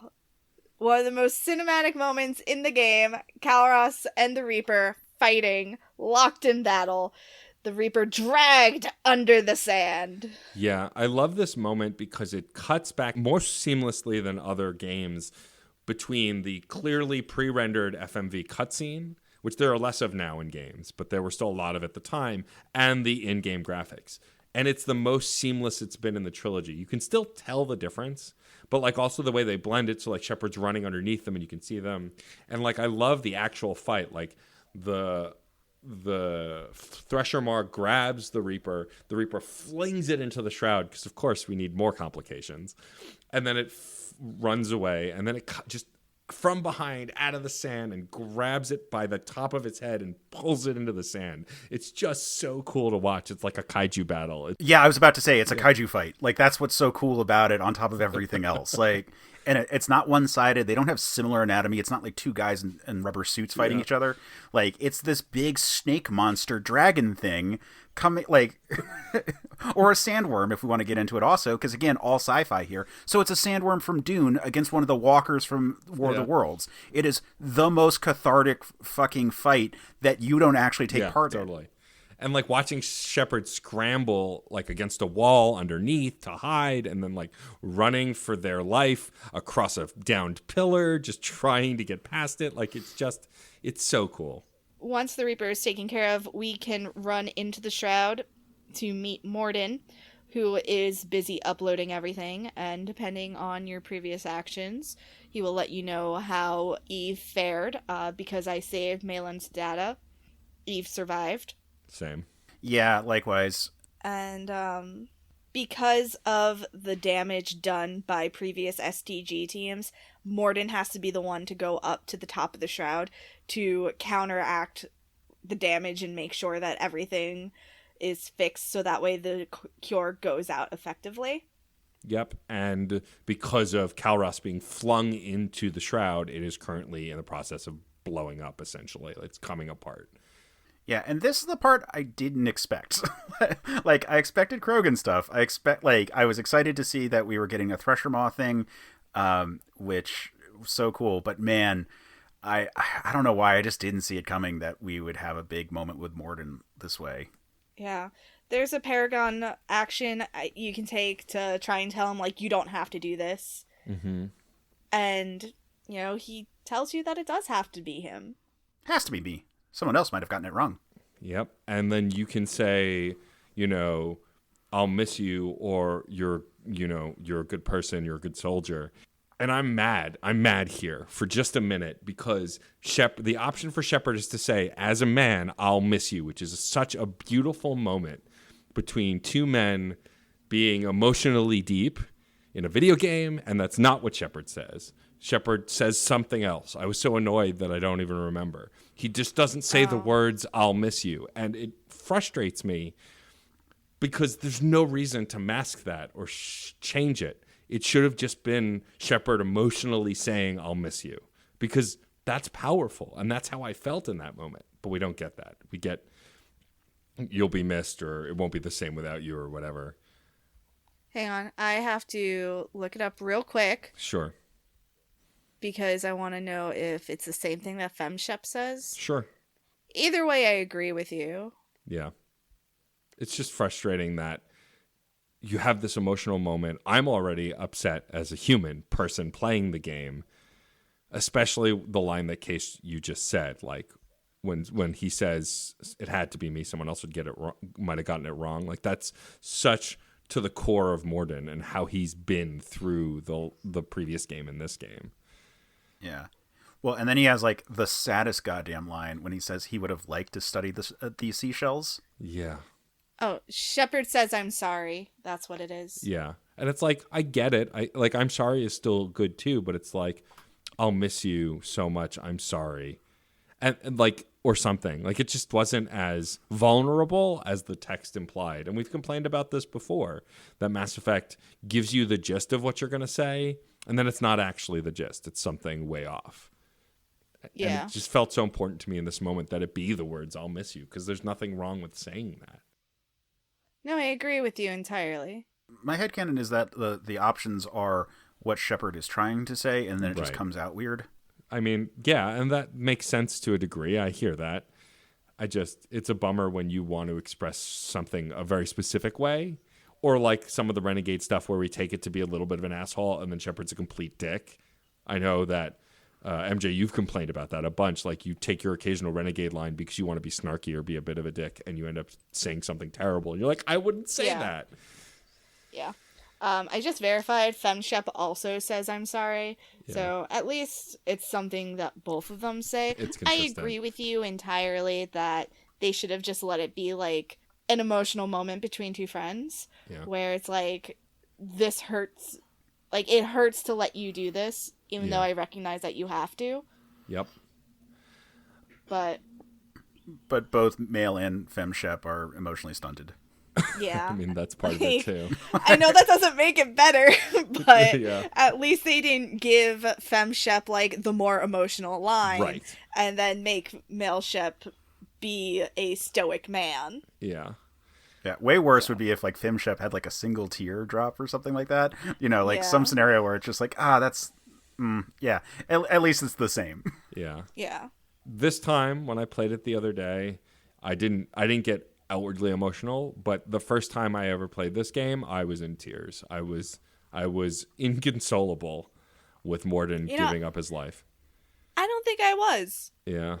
of the most cinematic moments in the game, Kalros and the Reaper fighting, locked in battle. The Reaper dragged under the sand. Yeah, I love this moment because it cuts back more seamlessly than other games between the clearly pre-rendered FMV cutscene, which there are less of now in games, but there were still a lot of at the time, and the in-game graphics. And it's the most seamless it's been in the trilogy. You can still tell the difference, but like also the way they blend it, so like Shepard's running underneath them and you can see them. And like I love the actual fight, like the Thresher Maw grabs the Reaper flings it into the shroud because of course we need more complications, and then it runs away, and then it just from behind out of the sand and grabs it by the top of its head and pulls it into the sand. It's just so cool to watch. It's like a kaiju battle. Yeah, I was about to say it's a kaiju fight. Like that's what's so cool about it on top of everything else. Like, and it's not one-sided. They don't have similar anatomy. It's not like two guys in rubber suits fighting each other. Like it's this big snake monster dragon thing coming, like, or a sandworm if we want to get into it also, because again, all sci-fi here. So it's a sandworm from Dune against one of the walkers from War of the Worlds. It is the most cathartic fucking fight that you don't actually take part in. And like watching Shepard scramble like against a wall underneath to hide, and then like running for their life across a downed pillar, just trying to get past it. Like it's so cool. Once the Reaper is taken care of, we can run into the Shroud to meet Morden, who is busy uploading everything, and depending on your previous actions, he will let you know how Eve fared. Because I saved Malin's data, Eve survived. Same. Yeah, likewise. And because of the damage done by previous STG teams, Morden has to be the one to go up to the top of the Shroud to counteract the damage and make sure that everything is fixed so that way the cure goes out effectively. Yep, and because of Kalros being flung into the Shroud, it is currently in the process of blowing up, essentially. It's coming apart. Yeah, and this is the part I didn't expect. Like, I expected Krogan stuff. I was excited to see that we were getting a Thresher Maw thing, which was so cool. But man, I don't know why I just didn't see it coming that we would have a big moment with Morden this way. Yeah. There's a Paragon action you can take to try and tell him, like, you don't have to do this. Mm-hmm. And, he tells you that it does have to be him. Has to be me. Someone else might have gotten it wrong. Yep. And then you can say, I'll miss you, or you're a good person, you're a good soldier. And I'm mad. I'm mad here for just a minute because the option for Shepard is to say, as a man, I'll miss you, which is such a beautiful moment between two men being emotionally deep in a video game, and that's not what Shepard says. Shepard says something else. I was so annoyed that I don't even remember. He just doesn't say the words, I'll miss you. And it frustrates me because there's no reason to mask that or change it. It should have just been Shepard emotionally saying, I'll miss you. Because that's powerful. And that's how I felt in that moment. But we don't get that. We get, you'll be missed, or it won't be the same without you, or whatever. Hang on. I have to look it up real quick. Sure. because I want to know if it's the same thing that FemShep says. Sure. Either way, I agree with you. Yeah. It's just frustrating that you have this emotional moment. I'm already upset as a human person playing the game, especially the line that Case you just said, like when he says it had to be me, someone else would get it wrong, might have gotten it wrong. Like that's such to the core of Morden and how he's been through the previous game and this game. Yeah. Well, and then he has like the saddest goddamn line when he says he would have liked to study these seashells. Yeah. Oh, Shepard says I'm sorry. That's what it is. Yeah. And it's like, I get it. I'm sorry is still good too, but it's like, I'll miss you so much. I'm sorry. And like, or something. Like, it just wasn't as vulnerable as the text implied. And we've complained about this before, that Mass Effect gives you the gist of what you're going to say, and then it's not actually the gist. It's something way off. Yeah. And it just felt so important to me in this moment that it be the words, I'll miss you, because there's nothing wrong with saying that. No, I agree with you entirely. My headcanon is that the options are what Shepard is trying to say, and then it just Right. comes out weird. I mean, yeah, and that makes sense to a degree. I hear that. It's a bummer when you want to express something a very specific way, or like some of the Renegade stuff where we take it to be a little bit of an asshole and then Shepard's a complete dick. I know that, MJ, you've complained about that a bunch. Like, you take your occasional Renegade line because you want to be snarky or be a bit of a dick, and you end up saying something terrible. And you're like, I wouldn't say that. Yeah. I just verified FemShep also says I'm sorry. Yeah. So at least it's something that both of them say. It's I consistent. agree with you entirely that they should have just let it be like an emotional moment between two friends. Yeah. Where it's like, this hurts. Like, it hurts to let you do this, even Yeah. though I recognize that you have to. Yep. But But both male and FemShep are emotionally stunted. yeah. I mean, that's part of it too. I know that doesn't make it better, but Yeah. at least they didn't give FemShep like the more emotional line, Right. and then make male Shep be a stoic man. Yeah. Yeah, way worse would be if like FemShep had like a single tear drop or something like that. You know, like Yeah. some scenario where it's just like, that's, yeah. At least it's the same. Yeah. Yeah. This time when I played it the other day, I didn't get outwardly emotional, but the first time I ever played this game, I was in tears. I was inconsolable with Morden giving up his life. I don't think I was. Yeah.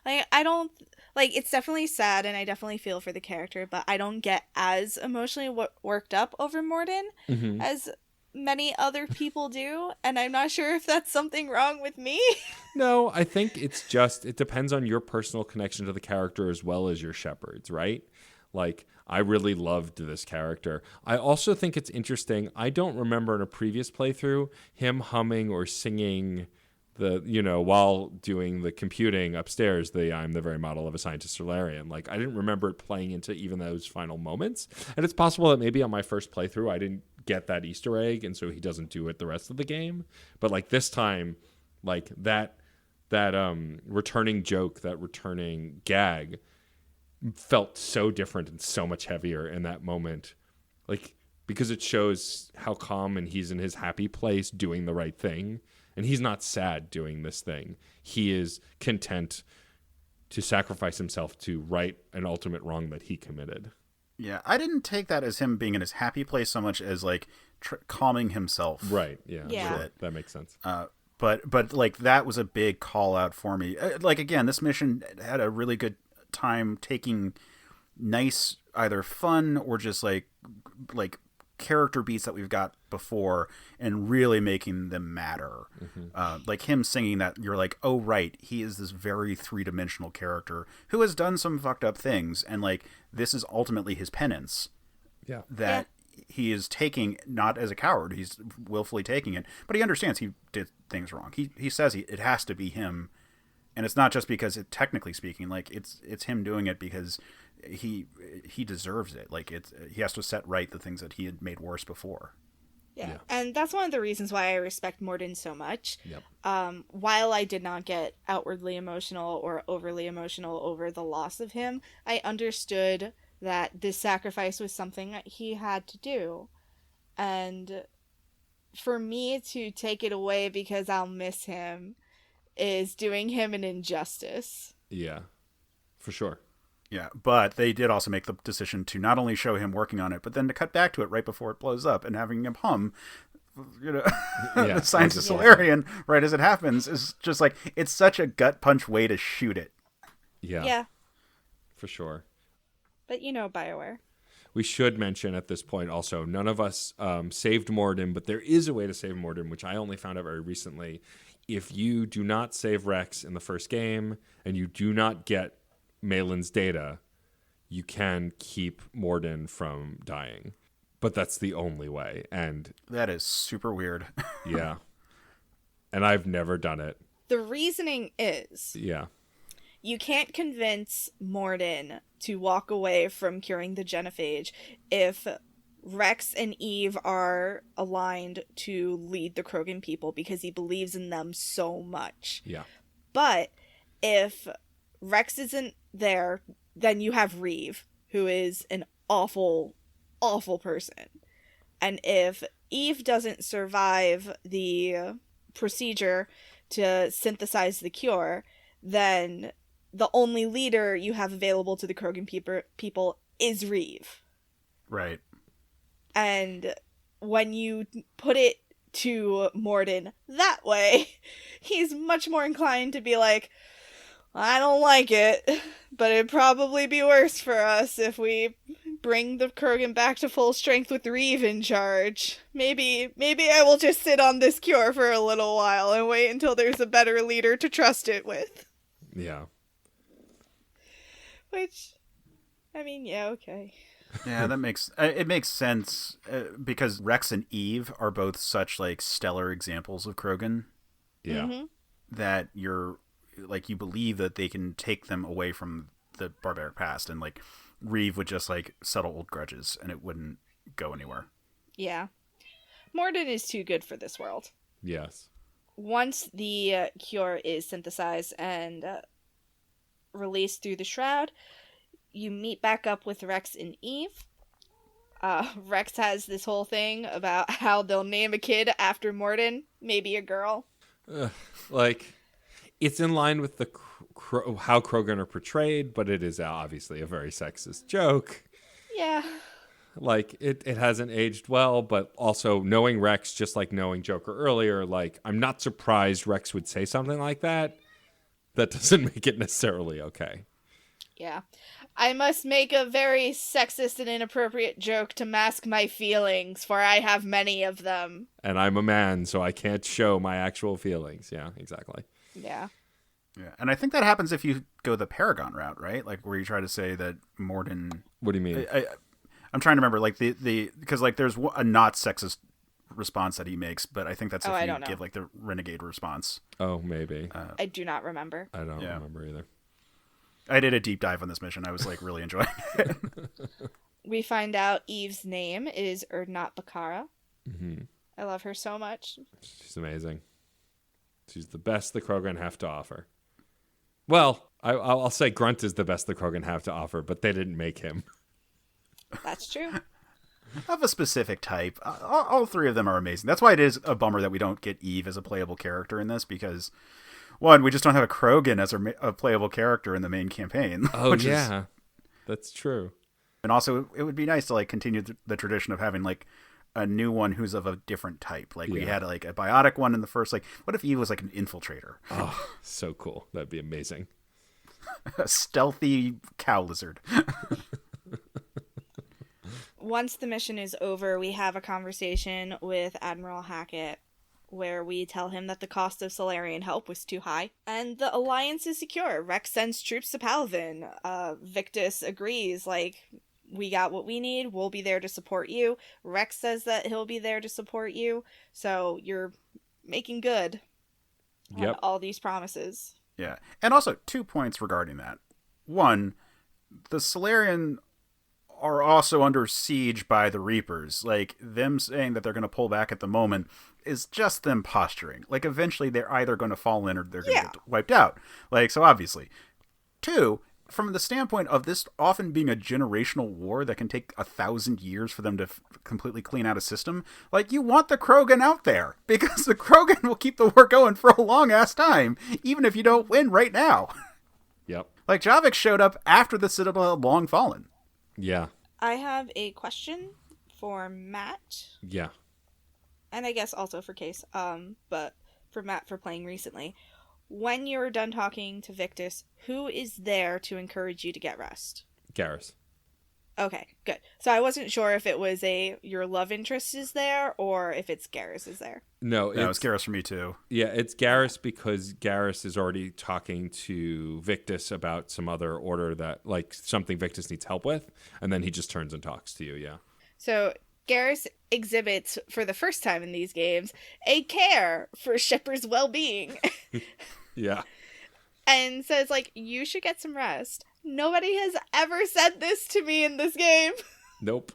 Like, I don't, like, it's definitely sad, and I definitely feel for the character, but I don't get as emotionally worked up over Morden Mm-hmm. as many other people do, and I'm not sure if that's something wrong with me. No, I think it depends on your personal connection to the character as well as your Shepard's, right? Like, I really loved this character. I also think it's interesting. I don't remember in a previous playthrough him humming or singing while doing the computing upstairs, I'm the very model of a scientist Solarian. Like, I didn't remember it playing into even those final moments. And it's possible that maybe on my first playthrough, I didn't get that Easter egg, and so he doesn't do it the rest of the game. But like this time, like that returning joke, that returning gag felt so different and so much heavier in that moment. Like, because it shows how calm and he's in his happy place doing the right thing. And he's not sad doing this thing. He is content to sacrifice himself to right an ultimate wrong that he committed. Yeah, I didn't take that as him being in his happy place so much as like calming himself. Right. Yeah. Yeah. Sure. That makes sense. But like that was a big call out for me. Like, again, this mission had a really good time taking nice either fun or just like character beats that we've got before and really making them matter. Mm-hmm. Like him singing that, you're like, oh right, he is this very three-dimensional character who has done some fucked up things, and like this is ultimately his penance. Yeah. That he is taking, not as a coward, he's willfully taking it, but he understands he did things wrong. He says it has to be him, and it's not just because technically speaking, like it's him doing it because he deserves it. Like he has to set right the things that he had made worse before. Yeah. And that's one of the reasons why I respect Morden so much. Yep. While I did not get outwardly emotional or overly emotional over the loss of him, I understood that this sacrifice was something that he had to do. And for me to take it away because I'll miss him is doing him an injustice. Yeah, for sure. Yeah, but they did also make the decision to not only show him working on it, but then to cut back to it right before it blows up and having him hum, the Signs of Solarian right as it happens is just like, it's such a gut punch way to shoot it. Yeah. For sure. But BioWare. We should mention at this point also, none of us saved Morden, but there is a way to save Morden, which I only found out very recently. If you do not save Rex in the first game and you do not get Malin's data, you can keep Morden from dying. But that's the only way. And that is super weird. Yeah. And I've never done it. The reasoning is... Yeah. You can't convince Morden to walk away from curing the genophage if Rex and Eve are aligned to lead the Krogan people because he believes in them so much. Yeah. But if Rex isn't there, then you have Reeve, who is an awful, awful person. And if Eve doesn't survive the procedure to synthesize the cure, then the only leader you have available to the Krogan people is Reeve. Right. And when you put it to Morden that way, he's much more inclined to be like, I don't like it, but it'd probably be worse for us if we bring the Krogan back to full strength with Reeve in charge. Maybe I will just sit on this cure for a little while and wait until there's a better leader to trust it with. Yeah. Which, I mean, yeah, okay. Yeah, that makes it makes sense because Rex and Eve are both such like stellar examples of Krogan. Yeah. Mm-hmm. That you're like, you believe that they can take them away from the barbaric past, and like Reeve would just like settle old grudges and it wouldn't go anywhere. Yeah. Morden is too good for this world. Yes. Once the cure is synthesized and released through the shroud, you meet back up with Rex and Eve. Rex has this whole thing about how they'll name a kid after Morden, maybe a girl. Like, it's in line with the how Krogan are portrayed, but it is obviously a very sexist joke. Yeah. Like, it hasn't aged well, but also knowing Rex, just like knowing Joker earlier, like, I'm not surprised Rex would say something like that. That doesn't make it necessarily okay. Yeah. I must make a very sexist and inappropriate joke to mask my feelings, for I have many of them. And I'm a man, so I can't show my actual feelings. Yeah, exactly. Yeah. Yeah, and I think that happens if you go the Paragon route, right? Like, where you try to say that Morden... What do you mean? I'm trying to remember, like, because, like, there's a not sexist response that he makes, but I think that's if you give, like, the renegade response. Oh, maybe. I do not remember. I don't remember either. I did a deep dive on this mission. I was, like, really enjoying it. We find out Eve's name is Erdnot Bakara. Mm-hmm. I love her so much. She's amazing. She's the best the Krogan have to offer. Well, I'll say Grunt is the best the Krogan have to offer, but they didn't make him. That's true. Of a specific type. All three of them are amazing. That's why it is a bummer that we don't get Eve as a playable character in this, because, one, we just don't have a Krogan as a playable character in the main campaign. Oh, yeah. That's true. And also, it would be nice to, like, continue the tradition of having, like, a new one who's of a different type. Like, we had, like, a biotic one in the first. Like, what if Eve was, like, an infiltrator? Oh, so cool. That'd be amazing. A stealthy cow lizard. Once the mission is over, we have a conversation with Admiral Hackett where we tell him that the cost of Solarian help was too high, and the alliance is secure. Rex sends troops to Palavin. Victus agrees, like, we got what we need, we'll be there to support you. Rex says that he'll be there to support you, so you're making good on all these promises. Yeah, and also 2 points regarding that. One, the Solarian are also under siege by the Reapers. Like, them saying that they're going to pull back at the moment is just them posturing. Like, eventually they're either going to fall in or they're going to get wiped out. Like, so obviously. 2, from the standpoint of this often being a generational war that can take 1,000 years for them to completely clean out a system, like, you want the Krogan out there, because the Krogan will keep the war going for a long-ass time, even if you don't win right now. Yep. Like, Javik showed up after the Citadel had long fallen. Yeah. I have a question for Matt. Yeah. And I guess also for Case, but for Matt for playing recently. When you're done talking to Victus, who is there to encourage you to get rest? Garrus. Okay, good. So I wasn't sure if it was your love interest is there or if it's Garrus is there. No, it's Garrus for me too. Yeah, it's Garrus because Garrus is already talking to Victus about some other order that, like, something Victus needs help with, and then he just turns and talks to you, yeah. So Garrus exhibits, for the first time in these games, a care for Shepard's well-being. Yeah. And says, like, you should get some rest. Nobody has ever said this to me in this game. Nope.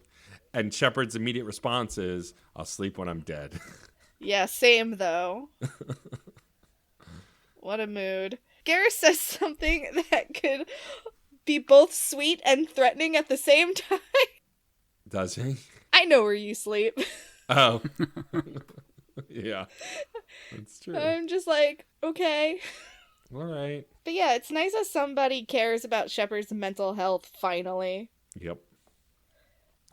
And Shepard's immediate response is, I'll sleep when I'm dead. Yeah, same, though. What a mood. Garrus says something that could be both sweet and threatening at the same time. Does he? I know where you sleep. Oh. Yeah. That's true. I'm just like, okay. All right. But yeah, it's nice that somebody cares about Shepard's mental health, finally. Yep.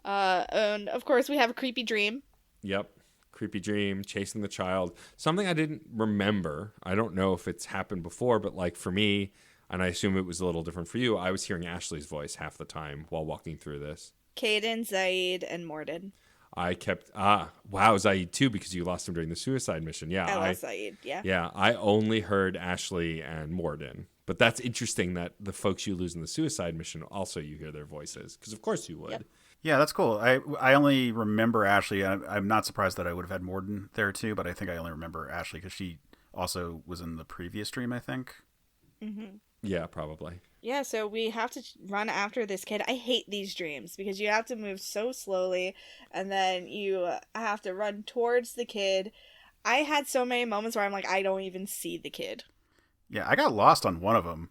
And of course we have a creepy dream. Yep. Creepy dream, chasing the child. Something I didn't remember. I don't know if it's happened before, but, like, for me, and I assume it was a little different for you, I was hearing Ashley's voice half the time while walking through this. Caden, Zaid, and Morden. I kept, wow, Zaid too, because you lost him during the suicide mission. Yeah. I lost Zaid, yeah. Yeah, I only heard Ashley and Morden. But that's interesting that the folks you lose in the suicide mission, also you hear their voices. Because of course you would. Yep. Yeah, that's cool. I only remember Ashley. I'm not surprised that I would have had Morden there too, but I think I only remember Ashley because she also was in the previous stream, I think. Mm-hmm. Yeah, probably. Yeah, so we have to run after this kid. I hate these dreams because you have to move so slowly and then you have to run towards the kid. I had so many moments where I'm like, I don't even see the kid. Yeah, I got lost on one of them.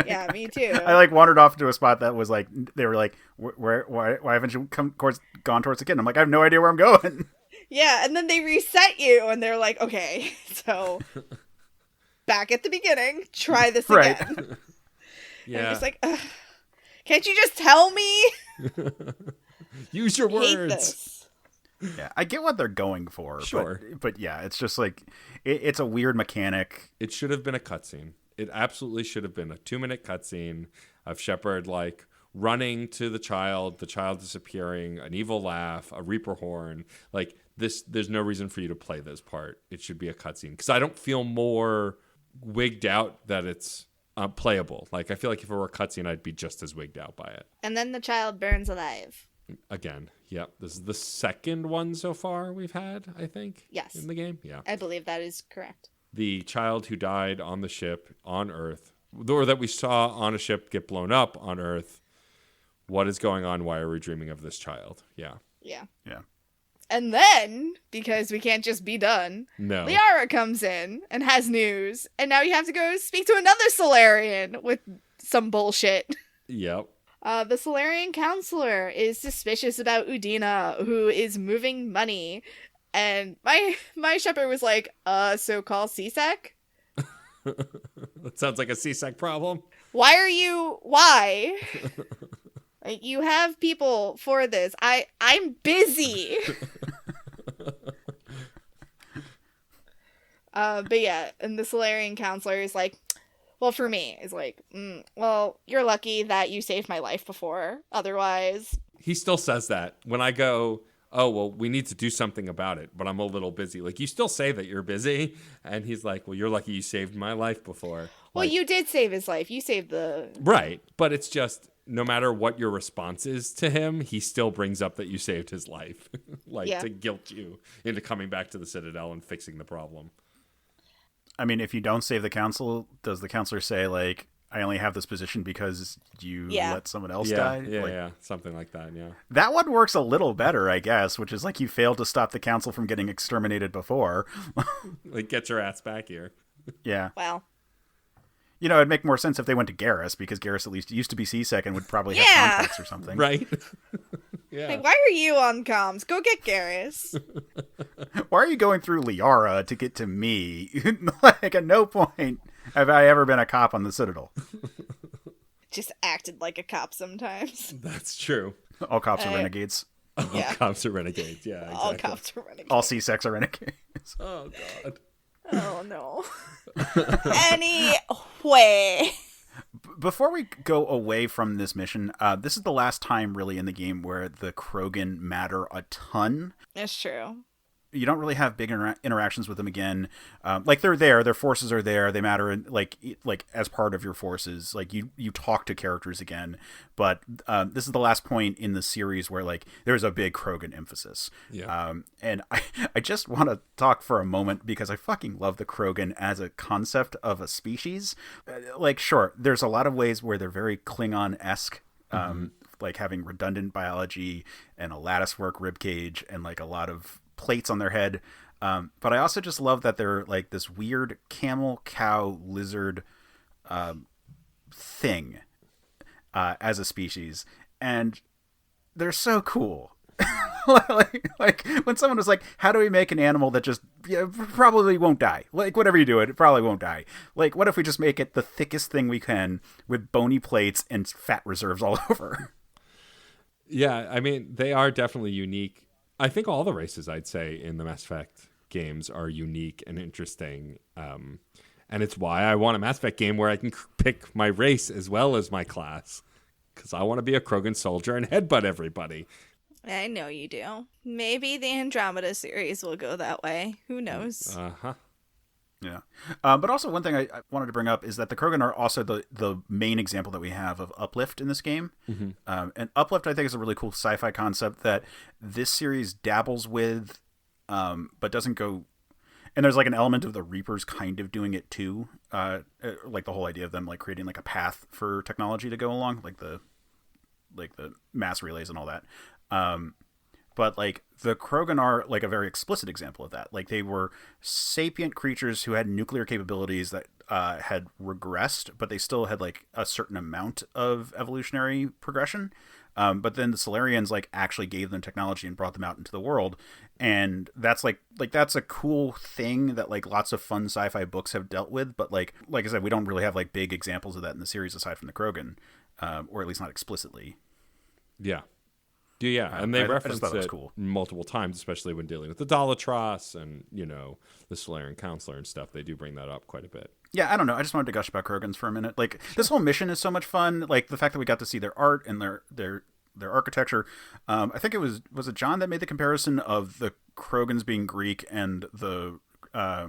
Yeah, me too. I wandered off to a spot that was like, they were like, why haven't you gone towards the kid? And I'm like, I have no idea where I'm going. Yeah, and then they reset you and they're like, okay, so back at the beginning, try this again. Yeah. And I'm just like, ugh, can't you just tell me? Use your words. Hate this. Yeah, I get what they're going for. Sure. But yeah, it's just like, it's a weird mechanic. It should have been a cutscene. It absolutely should have been a 2-minute cutscene of Shepard, like, running to the child disappearing, an evil laugh, a Reaper horn. Like, this, there's no reason for you to play this part. It should be a cutscene. Because I don't feel more wigged out that it's playable. Like, I feel like if it were a cutscene, I'd be just as wigged out by it. And then the child burns alive. Again, yep. This is the second one so far we've had, I think. Yes. In the game, yeah. I believe that is correct. The child who died on the ship on Earth, or that we saw on a ship get blown up on Earth. What is going on? Why are we dreaming of this child? Yeah. Yeah. Yeah. And then, because we can't just be done, No. Liara comes in and has news, and now you have to go speak to another Solarian with some bullshit. Yep. The Solarian counselor is suspicious about Udina, who is moving money. And my Shepard was like, so call CSEC? That sounds like a CSEC problem. Why? Like, you have people for this. I'm busy. But yeah, and the Solarian counselor is like, well, for me, is like, well, you're lucky that you saved my life before. Otherwise. He still says that. When I go, oh, well, we need to do something about it, but I'm a little busy. Like, you still say that you're busy. And he's like, well, you're lucky you saved my life before. Well, like, you did save his life. You saved the... Right. But it's just, no matter what your response is to him, he still brings up that you saved his life. To guilt you into coming back to the Citadel and fixing the problem. I mean, if you don't save the council, does the counselor say, like, I only have this position because you let someone else die? Yeah, something like that, yeah. That one works a little better, I guess, which is like you failed to stop the council from getting exterminated before. Like, get your ass back here. Yeah. Wow. it'd make more sense if they went to Garrus, because Garrus at least used to be C-Sec and would probably have Yeah. contacts or something. Right? Yeah. Like, why are you on comms? Go get Garrus. Why are you going through Liara to get to me? Like, at no point have I ever been a cop on the Citadel. Just acted like a cop sometimes. That's true. All cops are renegades. Yeah. All cops are renegades. Yeah, exactly. All cops are renegades. All C-Secs are renegades. Oh, God. Oh, no. Anyway. Before we go away from this mission, this is the last time really in the game where the Krogan matter a ton. It's true. You don't really have big interactions with them again. Like, they're there, their forces are there, they matter like as part of your forces. Like, you talk to characters again, but this is the last point in the series where like there's a big Krogan emphasis. Yeah. And I just want to talk for a moment because I fucking love the Krogan as a concept of a species. Like, sure, there's a lot of ways where they're very Klingon-esque. Like having redundant biology and a latticework ribcage and like a lot of plates on their head, but I also just love that they're like this weird camel cow lizard thing as a species, and they're so cool. like when someone was like, how do we make an animal that just probably won't die, like whatever you do it probably won't die, like what if we just make it the thickest thing we can with bony plates and fat reserves all over. Yeah, I mean, they are definitely unique. I think all the races, I'd say, in the Mass Effect games are unique and interesting. And it's why I want a Mass Effect game where I can pick my race as well as my class. Because I want to be a Krogan soldier and headbutt everybody. I know you do. Maybe the Andromeda series will go that way. Who knows? Uh-huh. Yeah. But also one thing I wanted to bring up is that the Krogan are also the main example that we have of uplift in this game. And uplift, I think, is a really cool sci-fi concept that this series dabbles with, but doesn't go... And there's like an element of the Reapers kind of doing it too. Like the whole idea of them like creating like a path for technology to go along, like the mass relays and all that. But like the Krogan are like a very explicit example of that. Like they were sapient creatures who had nuclear capabilities that had regressed, but they still had like a certain amount of evolutionary progression. But then the Solarians like actually gave them technology and brought them out into the world. And that's like that's a cool thing that like lots of fun sci-fi books have dealt with. But like I said, we don't really have like big examples of that in the series aside from the Krogan, or at least not explicitly. Yeah. Yeah, and they reference it cool. multiple times, especially when dealing with the Dalatros and, the Solarian Counselor and stuff. They do bring that up quite a bit. Yeah, I don't know. I just wanted to gush about Krogans for a minute. Like, this whole mission is so much fun. Like, the fact that we got to see their art and their architecture. I think it was it John that made the comparison of the Krogans being Greek and the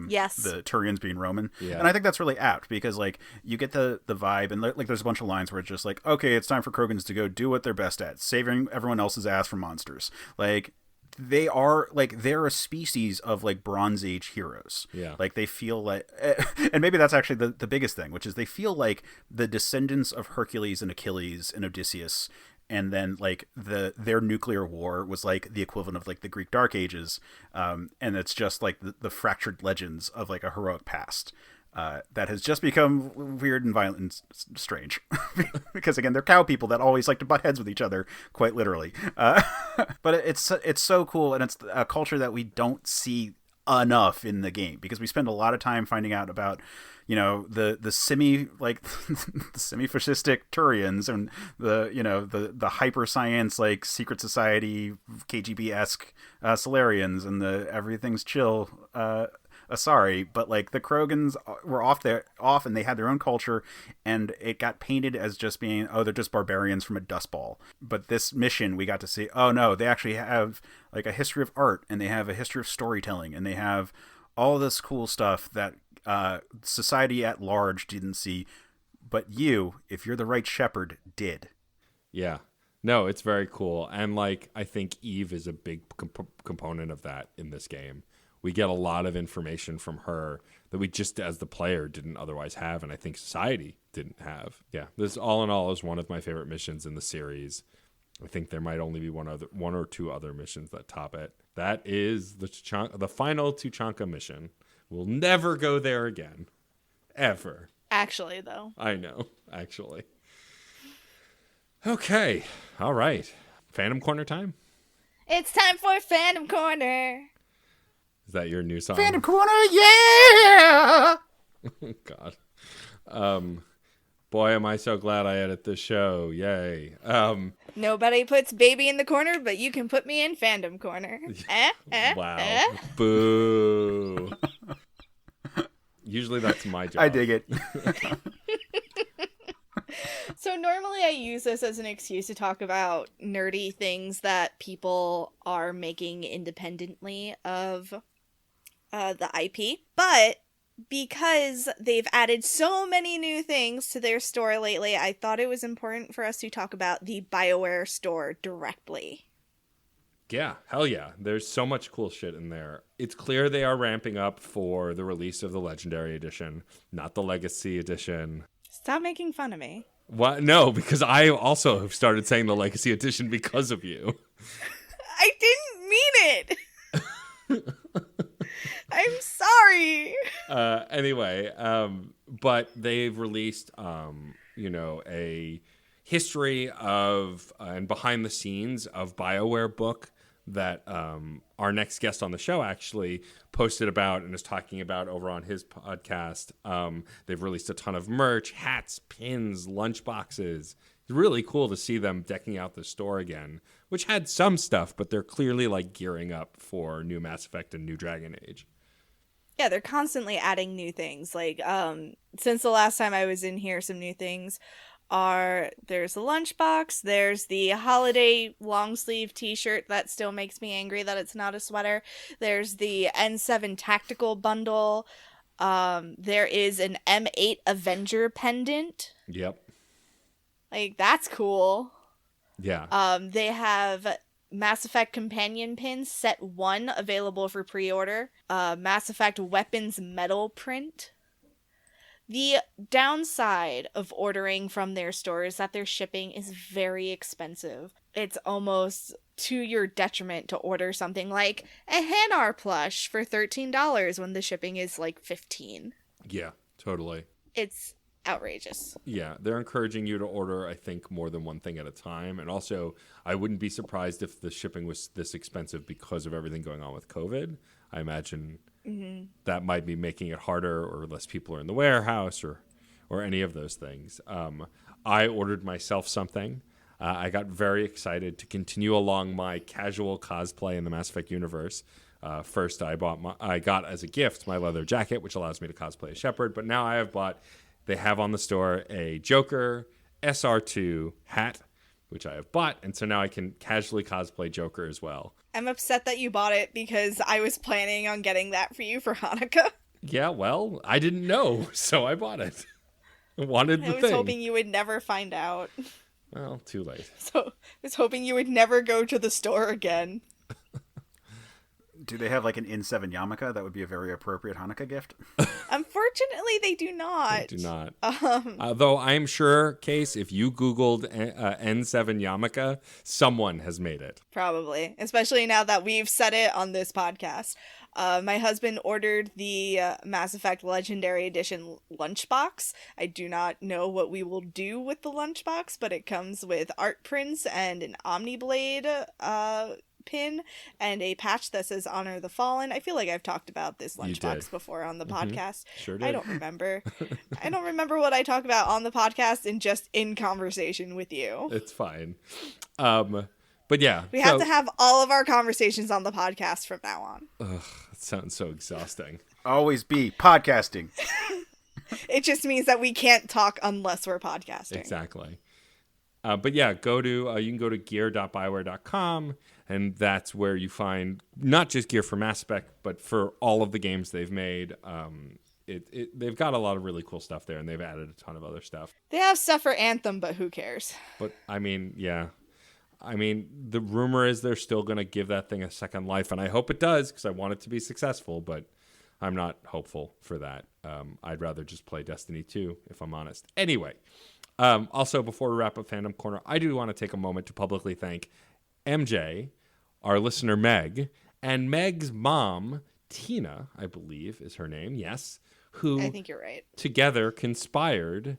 Yes. the Turians being Roman. Yeah. And I think that's really apt because like you get the vibe, and like there's a bunch of lines where it's just like, okay, it's time for Krogans to go do what they're best at, saving everyone else's ass from monsters. Like they're a species of like Bronze Age heroes. Yeah. Like they feel like, and maybe that's actually the biggest thing, which is they feel like the descendants of Hercules and Achilles and Odysseus. And then like their nuclear war was like the equivalent of like the Greek Dark Ages. And it's just like the fractured legends of like a heroic past that has just become weird and violent and strange. Because again, they're cow people that always like to butt heads with each other, quite literally. But it's so cool, and it's a culture that we don't see enough in the game because we spend a lot of time finding out about the semi like the semi-fascistic Turians and the hyper science like secret society KGB-esque Solarians and the everything's chill Asari, but like the Krogans were off and they had their own culture, and it got painted as just being, they're just barbarians from a dust ball. But this mission we got to see, oh no, they actually have like a history of art, and they have a history of storytelling, and they have all this cool stuff that society at large didn't see, but you, if you're the right shepherd, did. Yeah. No, it's very cool. And like I think Eve is a big component of that in this game. We get a lot of information from her that we just, as the player, didn't otherwise have, and I think society didn't have. Yeah, this all in all is one of my favorite missions in the series. I think there might only be one or two other missions that top it. That is the final Tuchanka mission. We'll never go there again, ever. Actually, though. I know, actually. Okay. All right. Phantom Corner time? It's time for Phantom Corner. Is that your new song? Phantom Corner, yeah! God. Boy, am I so glad I edit this show. Yay. Nobody puts baby in the corner, but you can put me in Fandom Corner. Wow. Boo. Usually that's my job. I dig it. So normally I use this as an excuse to talk about nerdy things that people are making independently of the IP. But because they've added so many new things to their store lately, I thought it was important for us to talk about the BioWare store directly. Yeah, hell yeah. There's so much cool shit in there. It's clear they are ramping up for the release of the Legendary Edition, not the Legacy Edition. Stop making fun of me. What? No, because I also have started saying the Legacy Edition because of you. I didn't mean it! I'm sorry! Anyway, but they've released, a history of and behind the scenes of BioWare book that our next guest on the show actually posted about and is talking about over on his podcast. They've released a ton of merch, hats, pins, lunchboxes. It's really cool to see them decking out the store again, which had some stuff, but they're clearly like gearing up for new Mass Effect and new Dragon Age. Yeah, they're constantly adding new things. Like, since the last time I was in here, some new things there's a lunchbox, there's the holiday long sleeve t-shirt that still makes me angry that it's not a sweater, there's the N7 tactical bundle, there is an M8 Avenger pendant. Yep. Like, that's cool. Yeah. They have Mass Effect companion pins set 1 available for pre-order, Mass Effect weapons metal print. The downside of ordering from their store is that their shipping is very expensive. It's almost to your detriment to order something like a Hanar plush for $13 when the shipping is like $15. Yeah, totally. It's outrageous. Yeah, they're encouraging you to order, I think, more than one thing at a time. And also, I wouldn't be surprised if the shipping was this expensive because of everything going on with COVID. I imagine that might be making it harder, or less people are in the warehouse, or any of those things. I ordered myself something. I got very excited to continue along my casual cosplay in the Mass Effect universe. First, I got as a gift my leather jacket, which allows me to cosplay as Shepard. But now I have bought. They have on the store a Joker SR2 hat, which I have bought, and so now I can casually cosplay Joker as well. I'm upset that you bought it because I was planning on getting that for you for Hanukkah. Yeah, well, I didn't know, so I bought it. I wanted the thing. I was hoping you would never find out. Well, too late. So I was hoping you would never go to the store again. Do they have like an N7 yarmulke? That would be a very appropriate Hanukkah gift. Unfortunately, they do not. They do not. Though I'm sure, Case, if you Googled N7 yarmulke, someone has made it. Probably. Especially now that we've said it on this podcast. My husband ordered the Mass Effect Legendary Edition lunchbox. I do not know what we will do with the lunchbox, but it comes with art prints and an Omniblade pin and a patch that says Honor the Fallen. I feel like I've talked about this lunchbox before on the podcast. Sure did. I don't remember. I don't remember what I talk about on the podcast and just in conversation with you. It's fine. But yeah. We have to have all of our conversations on the podcast from now on. Ugh, that sounds so exhausting. Always be podcasting. It just means that we can't talk unless we're podcasting. Exactly. But yeah, you can go to gear.bioware.com, and that's where you find not just gear for Mass Effect, but for all of the games they've made. They've got a lot of really cool stuff there, and they've added a ton of other stuff. They have stuff for Anthem, but who cares? But, I mean, yeah. I mean, the rumor is they're still going to give that thing a second life, and I hope it does, because I want it to be successful, but I'm not hopeful for that. I'd rather just play Destiny 2, if I'm honest. Anyway. Also, before we wrap up Phantom Corner, I do want to take a moment to publicly thank MJ, our listener Meg, and Meg's mom, Tina, I believe is her name, yes, who I think you're right. together conspired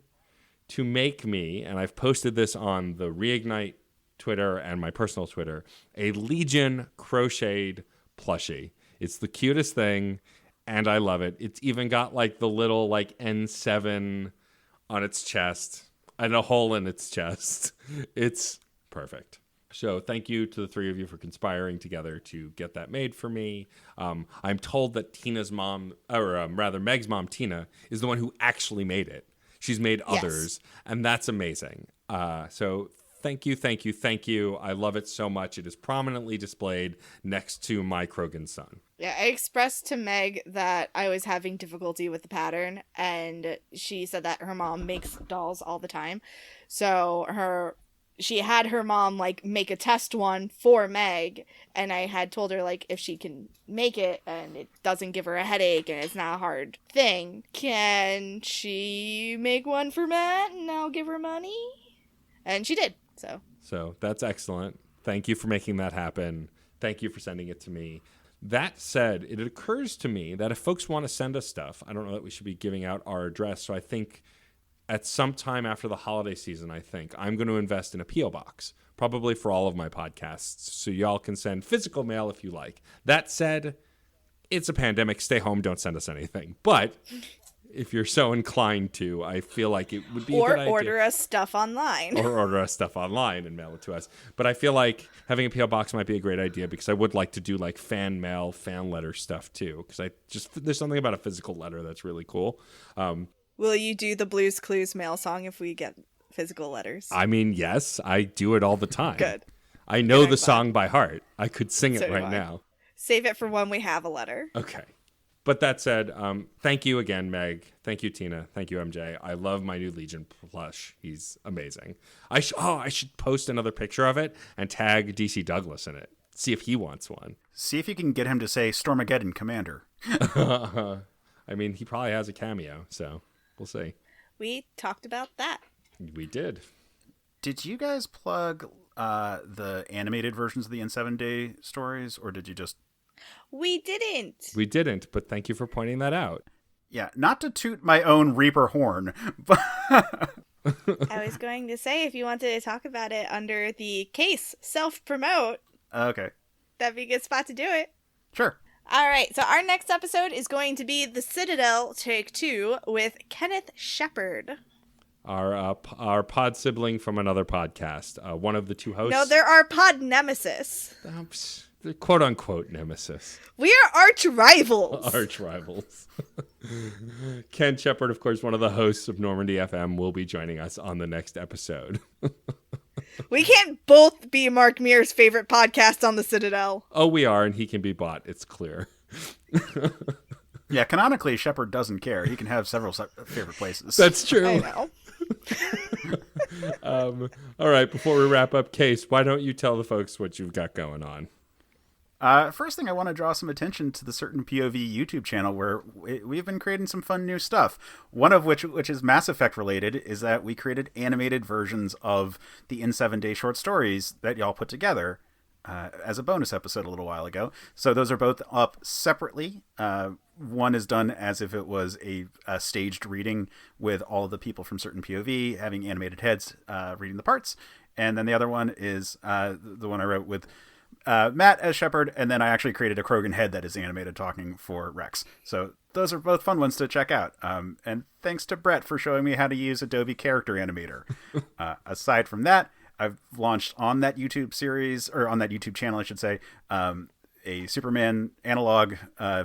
to make me, and I've posted this on the Reignite Twitter and my personal Twitter, a Legion crocheted plushie. It's the cutest thing, and I love it. It's even got like the little like N7 on its chest and a hole in its chest. It's perfect. So thank you to the three of you for conspiring together to get that made for me. I'm told that Tina's mom, or rather Meg's mom, Tina, is the one who actually made it. She's made others, and that's amazing. So thank you, thank you, thank you. I love it so much. It is prominently displayed next to my Krogan son. Yeah, I expressed to Meg that I was having difficulty with the pattern, and she said that her mom makes dolls all the time. So she had her mom like make a test one for Meg, and I had told her like if she can make it and it doesn't give her a headache and it's not a hard thing, can she make one for Matt and I'll give her money? And she did. So that's excellent. Thank you for making that happen. Thank you for sending it to me. That said, it occurs to me that if folks want to send us stuff, I don't know that we should be giving out our address. So I think at some time after the holiday season, I'm going to invest in a P.O. box, probably for all of my podcasts, so y'all can send physical mail if you like. That said, it's a pandemic. Stay home. Don't send us anything. But if you're so inclined to, I feel like it would be a good idea. Or order us stuff online. Or order us stuff online and mail it to us. But I feel like having a P.O. box might be a great idea because I would like to do like fan mail, fan letter stuff too. Because there's something about a physical letter that's really cool. Will you do the Blues Clues mail song if we get physical letters? I mean, yes, I do it all the time. Good. I know the song by heart. I could sing it right now. Save it for when we have a letter. Okay. But that said, thank you again, Meg. Thank you, Tina. Thank you, MJ. I love my new Legion plush. He's amazing. I should post another picture of it and tag DC Douglas in it. See if he wants one. See if you can get him to say Stormageddon Commander. I mean, he probably has a cameo, so we'll see. We talked about that. We did. Did you guys plug the animated versions of the N7-Day stories, or did you just... We didn't. We didn't, but thank you for pointing that out. Yeah, not to toot my own Reaper horn, but... I was going to say, if you wanted to talk about it under the case self-promote, okay, that'd be a good spot to do it. Sure. All right, so our next episode is going to be The Citadel Take 2 with Kenneth Shepard. Our pod sibling from another podcast. One of the two hosts. No, they're our pod nemesis. The quote-unquote nemesis. We are arch rivals. Arch rivals. Ken Shepard, of course, one of the hosts of Normandy FM, will be joining us on the next episode. We can't both be Mark Mear's favorite podcast on the Citadel. Oh, we are, and he can be bought. It's clear. Yeah, canonically, Shepard doesn't care. He can have several favorite places. That's true. I know. All right, before we wrap up, Case, why don't you tell the folks what you've got going on? First thing, I want to draw some attention to the Certain POV YouTube channel where we've been creating some fun new stuff. One of which is Mass Effect related, is that we created animated versions of the N7-Day short stories that y'all put together as a bonus episode a little while ago. So those are both up separately. One is done as if it was a staged reading with all of the people from Certain POV having animated heads reading the parts. And then the other one is the one I wrote with Matt as Shepard, and then I actually created a Krogan head that is animated talking for Rex. So those are both fun ones to check out. And thanks to Brett for showing me how to use Adobe Character Animator. Aside from that, I've launched on that YouTube series, or on that YouTube channel, I should say, a Superman analog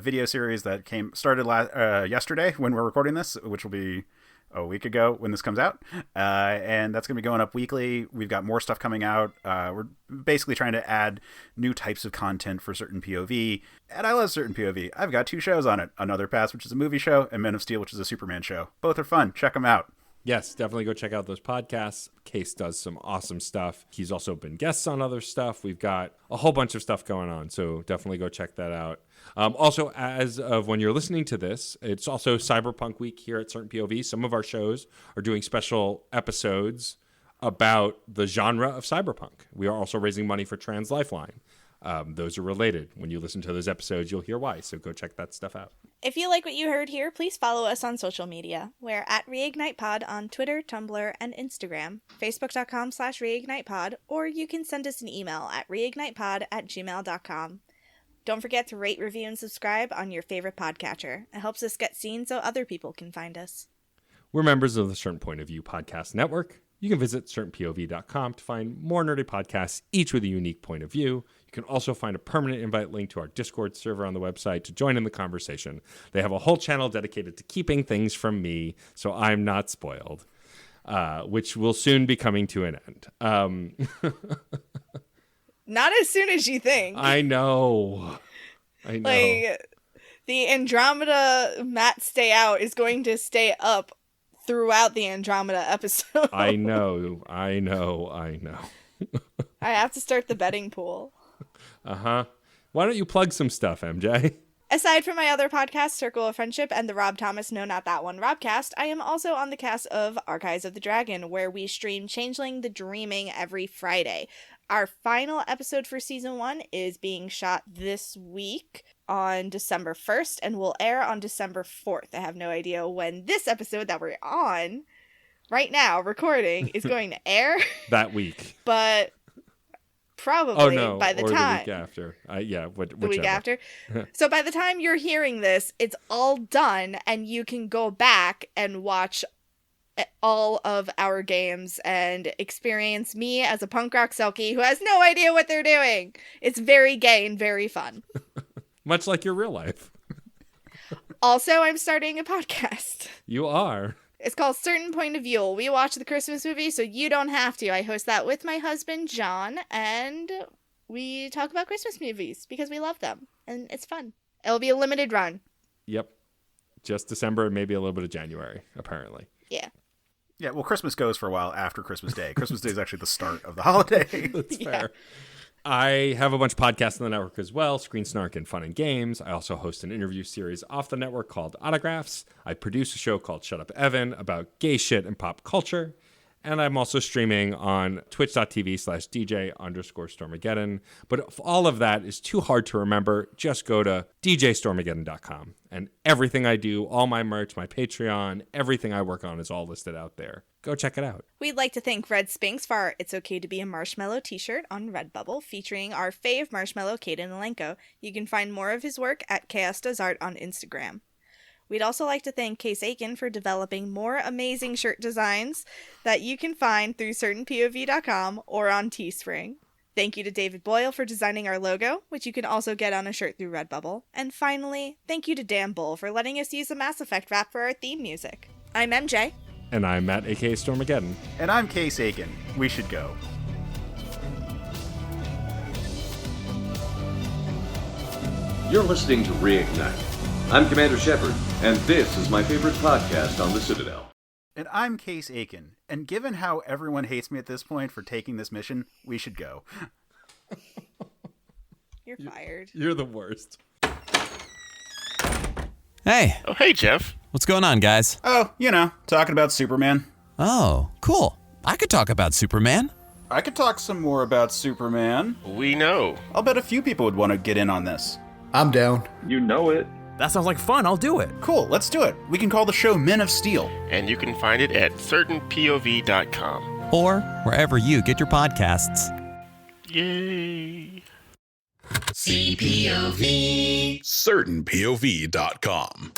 video series that started yesterday when we're recording this, which will be a week ago when this comes out, and that's going to be going up weekly. We've got more stuff coming out. We're basically trying to add new types of content for Certain POV, and I love Certain POV. I've got 2 shows on it: Another Pass, which is a movie show, and Men of Steel, which is a Superman show. Both are fun. Check them out. Yes, definitely go check out those podcasts. Case does some awesome stuff. He's also been guests on other stuff. We've got a whole bunch of stuff going on, so definitely go check that out. Also, as of when you're listening to this, it's also Cyberpunk Week here at Certain POV. Some of our shows are doing special episodes about the genre of cyberpunk. We are also raising money for Trans Lifeline. Those are related. When you listen to those episodes, you'll hear why. So go check that stuff out. If you like what you heard here, please follow us on social media. We're at ReignitePod on Twitter, Tumblr, and Instagram, facebook.com/reignitepod, or you can send us an email at reignitepod@gmail.com. Don't forget to rate, review, and subscribe on your favorite podcatcher. It helps us get seen so other people can find us. We're members of the Certain Point of View podcast network. You can visit certainpov.com to find more nerdy podcasts, each with a unique point of view. You can also find a permanent invite link to our Discord server on the website to join in the conversation. They have a whole channel dedicated to keeping things from me, so I'm not spoiled, which will soon be coming to an end. Not as soon as you think. I know. Like, the Andromeda Matt Stay Out is going to stay up throughout the Andromeda episode. I know. I have to start the betting pool. Uh-huh. Why don't you plug some stuff, MJ? Aside from my other podcast, Circle of Friendship, and the Rob Thomas No Not That One Robcast, I am also on the cast of Archives of the Dragon, where we stream Changeling the Dreaming every Friday. Our final episode for season 1 is being shot this week on December 1st and will air on December 4th. I have no idea when this episode that we're on right now recording is going to air. That week. But probably by the time. The week after. The week after. So by the time you're hearing this, it's all done and you can go back and watch all of our games and experience me as a punk rock selkie who has no idea what they're doing. It's very gay and very fun. Much like your real life. Also, I'm starting a podcast. You are. It's called Certain Point of View. We watch the Christmas movie, so you don't have to. I host that with my husband, John, and we talk about Christmas movies because we love them, and it's fun. It'll be a limited run. Yep. Just December and maybe a little bit of January, apparently. Yeah. Yeah, well, Christmas goes for a while after Christmas Day. Christmas Day is actually the start of the holiday. That's fair. I have a bunch of podcasts on the network as well, Screen Snark and Fun and Games. I also host an interview series off the network called Autographs. I produce a show called Shut Up Evan about gay shit and pop culture. And I'm also streaming on twitch.tv/DJ_Stormageddon. But if all of that is too hard to remember, just go to djstormageddon.com. And everything I do, all my merch, my Patreon, everything I work on is all listed out there. Go check it out. We'd like to thank Red Spinks for our It's Okay to Be a Marshmallow t-shirt on Redbubble featuring our fave marshmallow, Caden Alenko. You can find more of his work at Chaos Does Art on Instagram. We'd also like to thank Case Aiken for developing more amazing shirt designs that you can find through certainpov.com or on Teespring. Thank you to David Boyle for designing our logo, which you can also get on a shirt through Redbubble. And finally, thank you to Dan Bull for letting us use a Mass Effect rap for our theme music. I'm MJ. And I'm Matt, a.k.a. Stormageddon. And I'm Case Aiken. We should go. You're listening to Reignite. I'm Commander Shepard, and this is my favorite podcast on the Citadel. And I'm Case Aiken, and given how everyone hates me at this point for taking this mission, we should go. You're fired. You're the worst. Hey. Oh, hey, Jeff. What's going on, guys? Oh, talking about Superman. Oh, cool. I could talk about Superman. I could talk some more about Superman. We know. I'll bet a few people would want to get in on this. I'm down. You know it. That sounds like fun. I'll do it. Cool, let's do it. We can call the show Men of Steel. And you can find it at certainpov.com. Or wherever you get your podcasts. Yay. CPOV. CertainPOV.com.